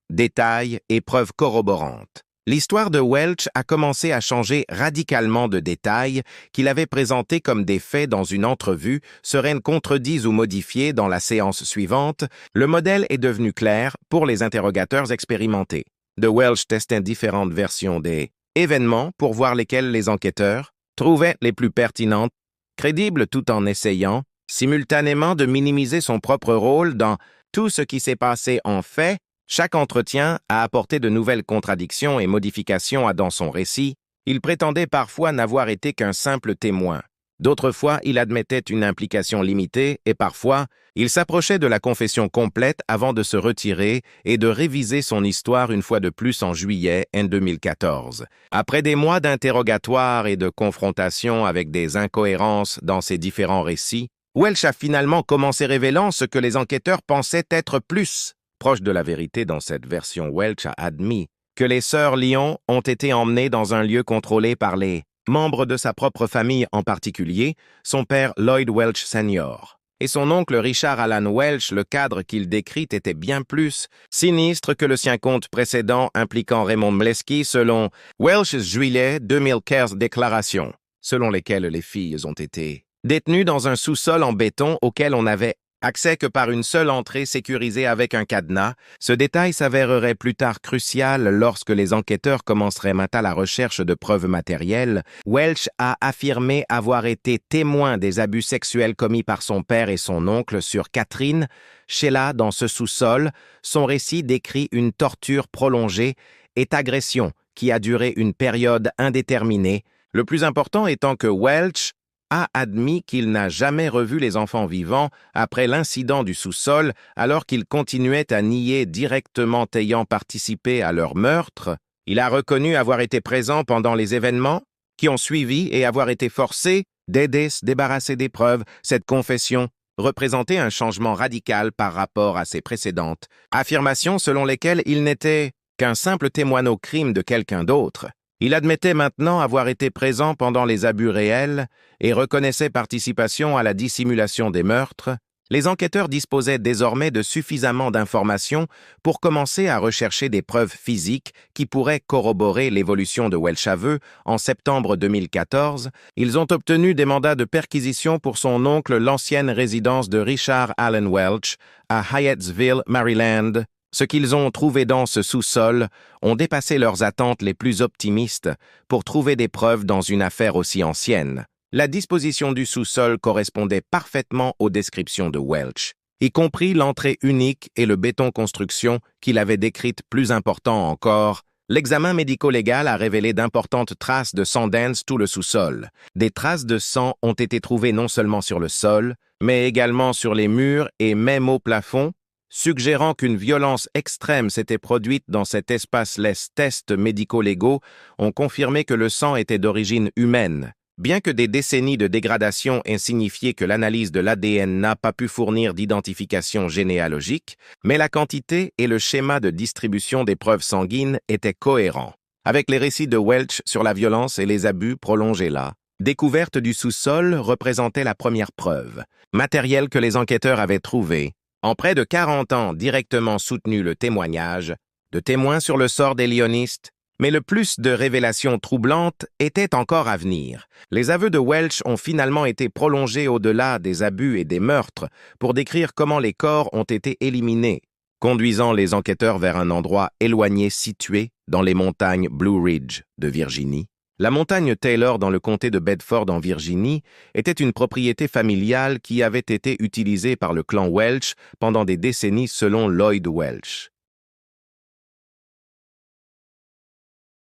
détails et preuves corroborantes. L'histoire de Welch a commencé à changer radicalement de détails qu'il avait présentés comme des faits dans une entrevue seraient contredits ou modifiés dans la séance suivante. Le modèle est devenu clair pour les interrogateurs expérimentés. De Welch testait différentes versions des événements pour voir lesquelles les enquêteurs trouvaient les plus pertinentes, crédibles tout en essayant, simultanément, de minimiser son propre rôle dans tout ce qui s'est passé en fait. Chaque entretien a apporté de nouvelles contradictions et modifications dans son récit. Il prétendait parfois n'avoir été qu'un simple témoin. D'autres fois, il admettait une implication limitée et parfois, il s'approchait de la confession complète avant de se retirer et de réviser son histoire une fois de plus en juillet 2014. Après des mois d'interrogatoire et de confrontation avec des incohérences dans ses différents récits, Welch a finalement commencé révélant ce que les enquêteurs pensaient être plus proche de la vérité. Dans cette version, Welch a admis que les sœurs Lyon ont été emmenées dans un lieu contrôlé par les membres de sa propre famille, en particulier son père Lloyd Welch Sr. et son oncle Richard Alan Welch. Le cadre qu'il décrit était bien plus sinistre que le sien conte précédent impliquant Raymond Meleski, selon Welch's juillet 2015 déclaration, selon lesquelles les filles ont été détenues dans un sous-sol en béton auquel on avait accès que par une seule entrée sécurisée avec un cadenas. Ce détail s'avérerait plus tard crucial lorsque les enquêteurs commenceraient maintenant la recherche de preuves matérielles. Welch a affirmé avoir été témoin des abus sexuels commis par son père et son oncle sur Catherine Sheila dans ce sous-sol. Son récit décrit une torture prolongée et agression qui a duré une période indéterminée, le plus important étant que Welch a admis qu'il n'a jamais revu les enfants vivants après l'incident du sous-sol, alors qu'il continuait à nier directement ayant participé à leur meurtre. Il a reconnu avoir été présent pendant les événements qui ont suivi et avoir été forcé d'aider se débarrasser des preuves. Cette confession représentait un changement radical par rapport à ses précédentes affirmations selon lesquelles il n'était qu'un simple témoin au crime de quelqu'un d'autre. Il admettait maintenant avoir été présent pendant les abus réels et reconnaissait participation à la dissimulation des meurtres. Les enquêteurs disposaient désormais de suffisamment d'informations pour commencer à rechercher des preuves physiques qui pourraient corroborer l'évolution de Welch aveu. En septembre 2014, ils ont obtenu des mandats de perquisition pour son oncle, l'ancienne résidence de Richard Allen Welch, à Hyattsville, Maryland. Ce qu'ils ont trouvé dans ce sous-sol ont dépassé leurs attentes les plus optimistes pour trouver des preuves dans une affaire aussi ancienne. La disposition du sous-sol correspondait parfaitement aux descriptions de Welch, y compris l'entrée unique et le béton construction qu'il avait décrite. Plus important encore, l'examen médico-légal a révélé d'importantes traces de sang dense tout le sous-sol. Des traces de sang ont été trouvées non seulement sur le sol, mais également sur les murs et même au plafond, suggérant qu'une violence extrême s'était produite dans cet espace. Les tests médico-légaux ont confirmé que le sang était d'origine humaine. Bien que des décennies de dégradation aient signifié que l'analyse de l'ADN n'a pas pu fournir d'identification généalogique, mais la quantité et le schéma de distribution des preuves sanguines étaient cohérents avec les récits de Welch sur la violence et les abus prolongés là. Découverte du sous-sol représentait la première preuve matérielle que les enquêteurs avaient trouvée. En près de 40 ans, directement soutenu le témoignage de témoins sur le sort des lyonistes, mais le plus de révélations troublantes était encore à venir. Les aveux de Welch ont finalement été prolongés au-delà des abus et des meurtres pour décrire comment les corps ont été éliminés, conduisant les enquêteurs vers un endroit éloigné situé dans les montagnes Blue Ridge de Virginie. La montagne Taylor dans le comté de Bedford en Virginie était une propriété familiale qui avait été utilisée par le clan Welch pendant des décennies selon Lloyd Welch.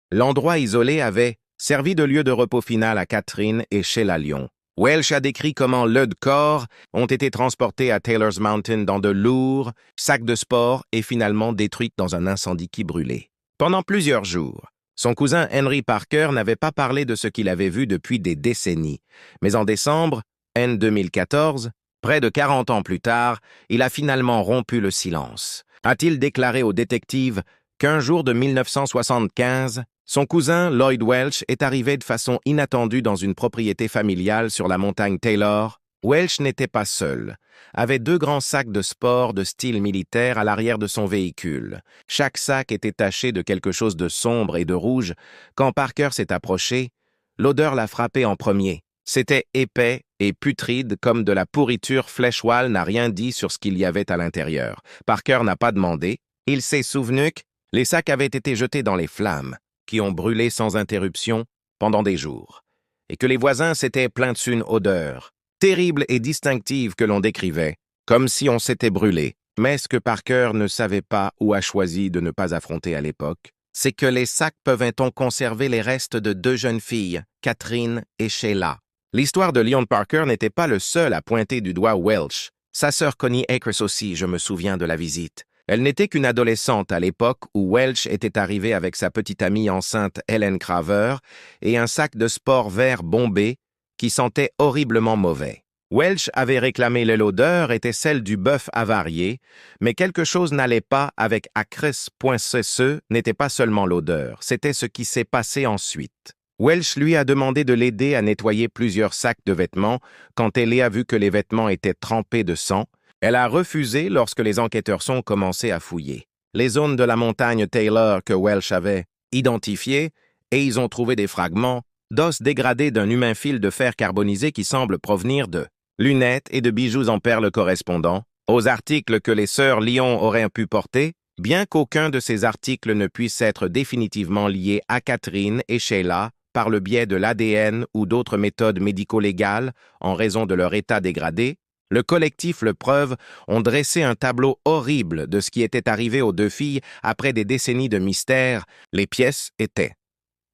L'endroit isolé avait servi de lieu de repos final à Catherine et Sheila Lyon. Welch a décrit comment le corps ont été transportés à Taylor's Mountain dans de lourds sacs de sport et finalement détruits dans un incendie qui brûlait. Pendant plusieurs jours, Son cousin Henry Parker n'avait pas parlé de ce qu'il avait vu depuis des décennies. Mais en décembre, en 2014, près de 40 ans plus tard, il a finalement rompu le silence. A-t-il déclaré au détective qu'un jour de 1975, son cousin Lloyd Welch est arrivé de façon inattendue dans une propriété familiale sur la montagne Taylor? Welch n'était pas seul, avait 2 grands sacs de sport de style militaire à l'arrière de son véhicule. Chaque sac était taché de quelque chose de sombre et de rouge. Quand Parker s'est approché, l'odeur l'a frappé en premier. C'était épais et putride comme de la pourriture. Fleshwall n'a rien dit sur ce qu'il y avait à l'intérieur. Parker n'a pas demandé. Il s'est souvenu que les sacs avaient été jetés dans les flammes, qui ont brûlé sans interruption pendant des jours, et que les voisins s'étaient plaints d'une odeur terrible et distinctive que l'on décrivait, comme si on s'était brûlé. Mais ce que Parker ne savait pas ou a choisi de ne pas affronter à l'époque, c'est que les sacs peuvent conserver les restes de 2 jeunes filles, Catherine et Sheila. L'histoire de Leon Parker n'était pas le seul à pointer du doigt Welch. Sa sœur Connie Akers aussi, je me souviens de la visite. Elle n'était qu'une adolescente à l'époque où Welch était arrivé avec sa petite amie enceinte Helen Craver et un sac de sport vert bombé qui sentait horriblement mauvais. Welch avait réclamé que l'odeur était celle du bœuf avarié, mais quelque chose n'allait pas avec Akers.ce n'était pas seulement l'odeur, c'était ce qui s'est passé ensuite. Welch lui a demandé de l'aider à nettoyer plusieurs sacs de vêtements quand elle a vu que les vêtements étaient trempés de sang. Elle a refusé lorsque les enquêteurs sont commencé à fouiller les zones de la montagne Taylor que Welch avait identifiées et ils ont trouvé des fragments d'os dégradés d'un humain fil de fer carbonisé qui semble provenir de lunettes et de bijoux en perles correspondant aux articles que les sœurs Lyon auraient pu porter, bien qu'aucun de ces articles ne puisse être définitivement lié à Catherine et Sheila par le biais de l'ADN ou d'autres méthodes médico-légales en raison de leur état dégradé. Le collectif Le Preuve ont dressé un tableau horrible de ce qui était arrivé aux 2 filles après des décennies de mystère. Les pièces étaient.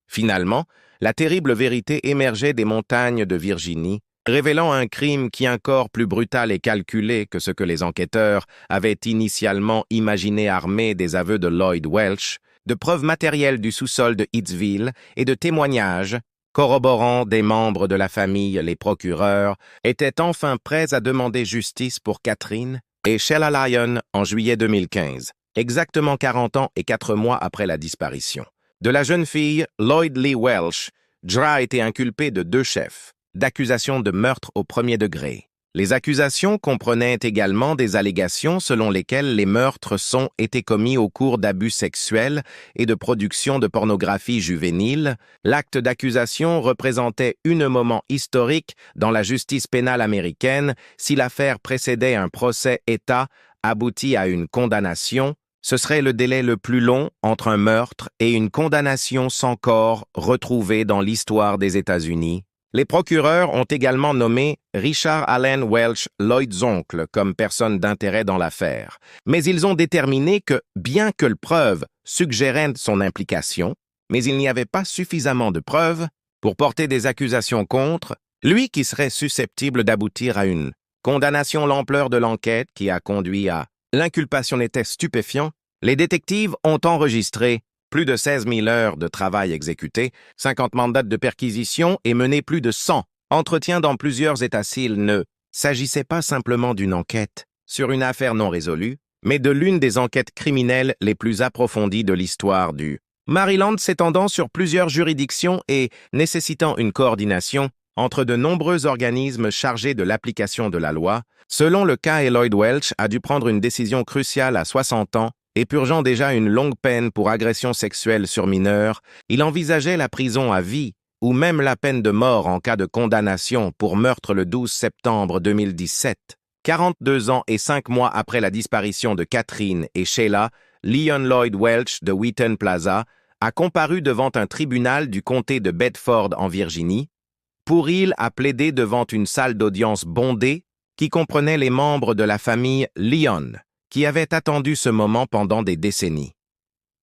Finalement, la terrible vérité émergeait des montagnes de Virginie, révélant un crime qui est encore plus brutal et calculé que ce que les enquêteurs avaient initialement imaginé, armé des aveux de Lloyd Welch, de preuves matérielles du sous-sol de Hitsville et de témoignages corroborant des membres de la famille. Les procureurs étaient enfin prêts à demander justice pour Catherine et Sheila Lyon en juillet 2015, exactement 40 ans et 4 mois après la disparition de la jeune fille Lloyd Lee Welch. Dra a été inculpé de 2 chefs d'accusation de meurtre au 1er degré. Les accusations comprenaient également des allégations selon lesquelles les meurtres été commis au cours d'abus sexuels et de production de pornographie juvénile. L'acte d'accusation représentait un moment historique dans la justice pénale américaine. Si l'affaire précédait un procès État abouti à une condamnation, ce serait le délai le plus long entre un meurtre et une condamnation sans corps retrouvé dans l'histoire des États-Unis. Les procureurs ont également nommé Richard Allen Welch, Lloyd's oncle, comme personne d'intérêt dans l'affaire. Mais ils ont déterminé que, bien que le preuve suggérait son implication, mais il n'y avait pas suffisamment de preuves pour porter des accusations contre lui qui serait susceptible d'aboutir à une condamnation. L'ampleur de l'enquête qui a conduit à l'inculpation était stupéfiant. Les détectives ont enregistré plus de 16 000 heures de travail exécuté, 50 mandats de perquisition et mené plus de 100 entretiens dans plusieurs états. S'il ne s'agissait pas simplement d'une enquête sur une affaire non résolue, mais de l'une des enquêtes criminelles les plus approfondies de l'histoire du Maryland, s'étendant sur plusieurs juridictions et nécessitant une coordination entre de nombreux organismes chargés de l'application de la loi. Selon le cas, Lloyd Welch a dû prendre une décision cruciale à 60 ans et purgeant déjà une longue peine pour agression sexuelle sur mineurs. Il envisageait la prison à vie ou même la peine de mort en cas de condamnation pour meurtre le 12 septembre 2017. 42 ans et 5 mois après la disparition de Catherine et Sheila, Leon Lloyd Welch de Wheaton Plaza a comparu devant un tribunal du comté de Bedford en Virginie. Pour il a plaidé devant une salle d'audience bondée qui comprenait les membres de la famille Lyon, qui avaient attendu ce moment pendant des décennies.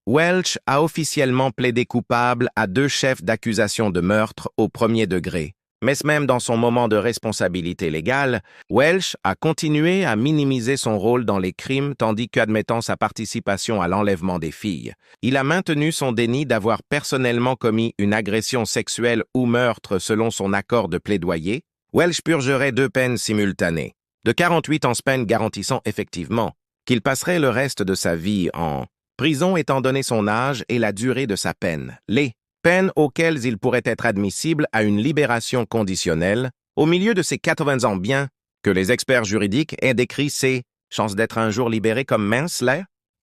Welch a officiellement plaidé coupable à 2 chefs d'accusation de meurtre au 1er degré, Mais même dans son moment de responsabilité légale, Welch a continué à minimiser son rôle dans les crimes tandis qu'admettant sa participation à l'enlèvement des filles. Il a maintenu son déni d'avoir personnellement commis une agression sexuelle ou meurtre selon son accord de plaidoyer. Welch purgerait 2 peines simultanées, de 48 ans peine garantissant effectivement qu'il passerait le reste de sa vie en prison étant donné son âge et la durée de sa peine. Les peines auxquelles il pourrait être admissible à une libération conditionnelle, au milieu de ses 80 ans bien que les experts juridiques aient décrit ses chances d'être un jour libéré comme minces,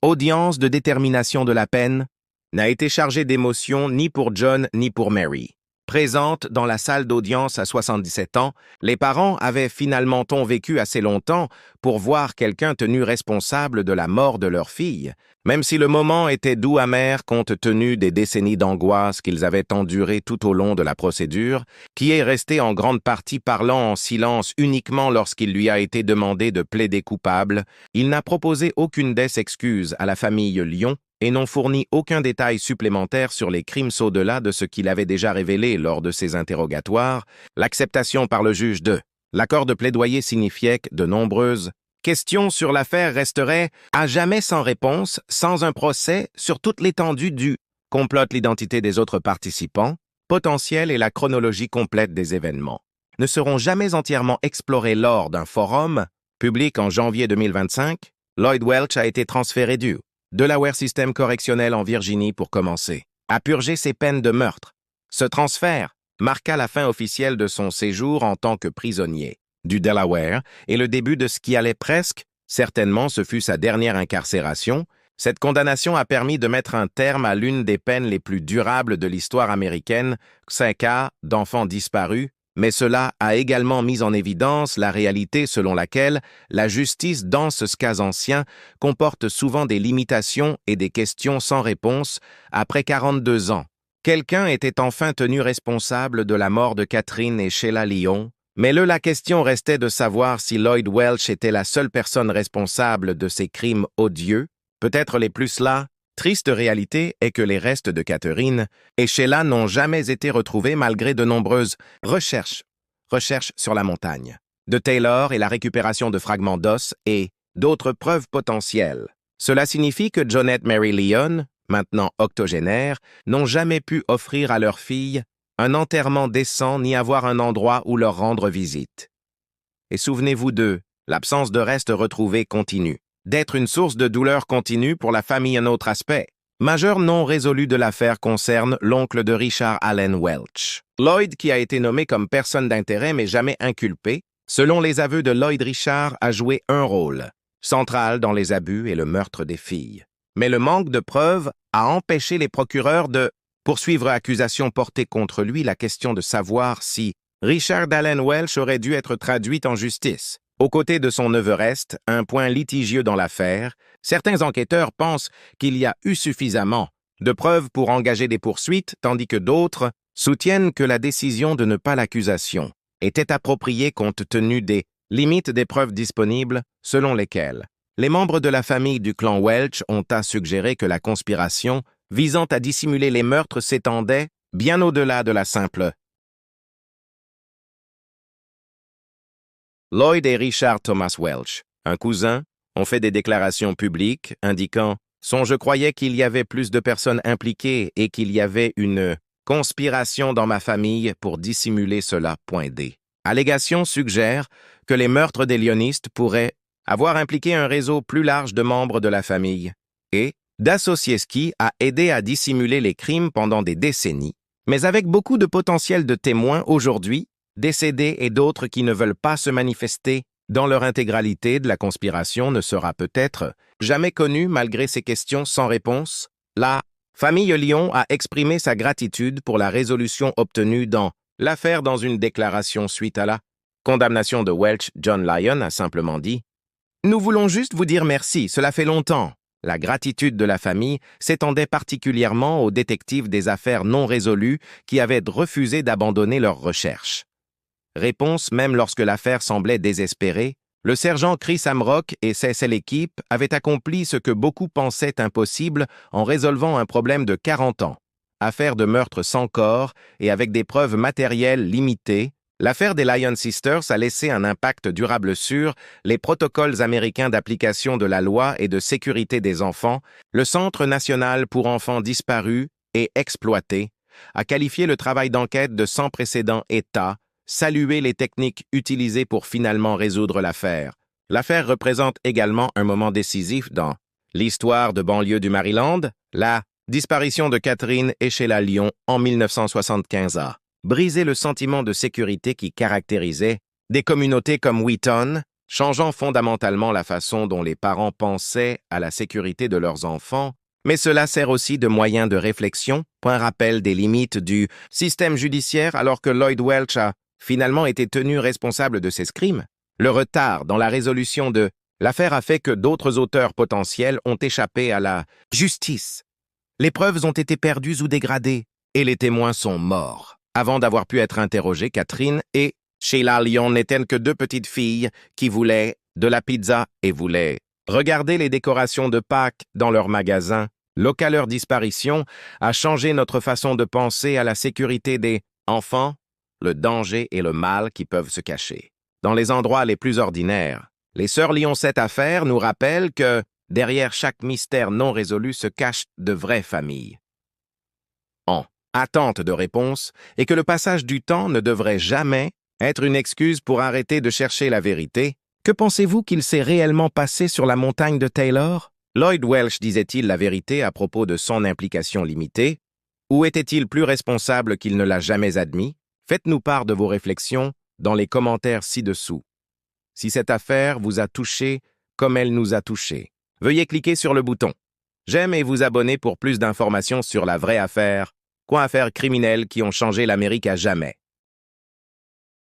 audience de détermination de la peine n'a été chargée d'émotion ni pour John ni pour Mary. Présente dans la salle d'audience à 77 ans, les parents avaient finalement vécu assez longtemps pour voir quelqu'un tenu responsable de la mort de leur fille, même si le moment était doux amer compte tenu des décennies d'angoisse qu'ils avaient endurées tout au long de la procédure, qui est resté en grande partie parlant en silence uniquement lorsqu'il lui a été demandé de plaider coupable. Il n'a proposé aucune des excuses à la famille Lyon et n'ont fourni aucun détail supplémentaire sur les crimes au-delà de ce qu'il avait déjà révélé lors de ses interrogatoires. L'acceptation par le juge de l'accord de plaidoyer signifiait que de nombreuses questions sur l'affaire resteraient à jamais sans réponse, sans un procès sur toute l'étendue du complot, l'identité des autres participants, potentiels et la chronologie complète des événements ne seront jamais entièrement explorés lors d'un forum public en janvier 2025. Lloyd Welch a été transféré du Delaware Système correctionnel en Virginie pour commencer à purger ses peines de meurtre. Ce transfert marqua la fin officielle de son séjour en tant que prisonnier du Delaware et le début de ce qui allait presque, certainement ce fut sa dernière incarcération. Cette condamnation a permis de mettre un terme à l'une des peines les plus durables de l'histoire américaine, 5 cas d'enfants disparus, mais cela a également mis en évidence la réalité selon laquelle la justice dans ce cas ancien comporte souvent des limitations et des questions sans réponse. Après 42 ans, quelqu'un était enfin tenu responsable de la mort de Catherine et Sheila Lyon, mais la question restait de savoir si Lloyd Welch était la seule personne responsable de ces crimes odieux, peut-être les plus là. Triste réalité est que les restes de Catherine et Sheila n'ont jamais été retrouvés malgré de nombreuses recherches sur la montagne de Taylor et la récupération de fragments d'os et d'autres preuves potentielles. Cela signifie que Jonette Mary Lyon, maintenant octogénaire, n'ont jamais pu offrir à leur fille un enterrement décent ni avoir un endroit où leur rendre visite. Et souvenez-vous d'eux, l'absence de restes retrouvés continue d'être une source de douleur continue pour la famille. Un autre aspect majeur non résolu de l'affaire concerne l'oncle de Richard Allen Welch. Lloyd, qui a été nommé comme personne d'intérêt mais jamais inculpé, selon les aveux de Lloyd, Richard a joué un rôle central dans les abus et le meurtre des filles. Mais le manque de preuves a empêché les procureurs de poursuivre accusations portées contre lui. La question de savoir si Richard Allen Welch aurait dû être traduit en justice aux côtés de son neveu reste un point litigieux dans l'affaire. Certains enquêteurs pensent qu'il y a eu suffisamment de preuves pour engager des poursuites, tandis que d'autres soutiennent que la décision de ne pas l'accusation était appropriée compte tenu des limites des preuves disponibles, selon lesquelles les membres de la famille du clan Welch ont suggéré que la conspiration visant à dissimuler les meurtres s'étendait bien au-delà de la simple Lloyd et Richard Thomas Welch, un cousin, ont fait des déclarations publiques indiquant « Je croyais qu'il y avait plus de personnes impliquées et qu'il y avait une conspiration dans ma famille pour dissimuler cela. » Allégation suggère que les meurtres des Lyonistes pourraient avoir impliqué un réseau plus large de membres de la famille et d'associer ce qui a aidé à dissimuler les crimes pendant des décennies, mais avec beaucoup de potentiel de témoins aujourd'hui, décédés et d'autres qui ne veulent pas se manifester dans leur intégralité. De la conspiration ne sera peut-être jamais connue malgré ces questions sans réponse. La famille Lyon a exprimé sa gratitude pour la résolution obtenue dans l'affaire. Dans une déclaration suite à la condamnation de Welch, John Lyon a simplement dit « Nous voulons juste vous dire merci, cela fait longtemps. » La gratitude de la famille s'étendait particulièrement aux détectives des affaires non résolues qui avaient refusé d'abandonner leurs recherches. Réponse même lorsque l'affaire semblait désespérée, le sergent Chris Amrock et ses équipes avaient accompli ce que beaucoup pensaient impossible en résolvant un problème de 40 ans. Affaire de meurtre sans corps et avec des preuves matérielles limitées, L'affaire des Lyon Sisters a laissé un impact durable sur les protocoles américains d'application de la loi et de sécurité des enfants. Le Centre national pour enfants disparus et exploités a qualifié le travail d'enquête de sans précédent État, salué les techniques utilisées pour finalement résoudre l'affaire. L'affaire représente également un moment décisif dans l'histoire de banlieue du Maryland. La disparition de Catherine et Sheila Lyon en 1975 a brisé le sentiment de sécurité qui caractérisait des communautés comme Wheaton, changeant fondamentalement la façon dont les parents pensaient à la sécurité de leurs enfants, mais cela sert aussi de moyen de réflexion, point rappel des limites du système judiciaire alors que Lloyd Welch a finalement été tenu responsable de ces crimes. Le retard dans la résolution de l'affaire a fait que d'autres auteurs potentiels ont échappé à la justice. Les preuves ont été perdues ou dégradées, et les témoins sont morts. Avant d'avoir pu être interrogés, Catherine et Sheila Lyon n'étaient que deux petites filles qui voulaient de la pizza et voulaient regarder les décorations de Pâques dans leur magasin. Leur disparition a changé notre façon de penser à la sécurité des enfants, le danger et le mal qui peuvent se cacher. Dans les endroits les plus ordinaires, les sœurs Lyon, cette affaire nous rappelle que derrière chaque mystère non résolu se cachent de vraies familles. En attente de réponse, et que le passage du temps ne devrait jamais être une excuse pour arrêter de chercher la vérité. Que pensez-vous qu'il s'est réellement passé sur la montagne de Taylor? Lloyd Welch disait-il la vérité à propos de son implication limitée? Ou était-il plus responsable qu'il ne l'a jamais admis? Faites-nous part de vos réflexions dans les commentaires ci-dessous. Si cette affaire vous a touché comme elle nous a touchés, veuillez cliquer sur le bouton j'aime et vous abonner pour plus d'informations sur la vraie affaire, affaires criminelles qui ont changé l'Amérique à jamais.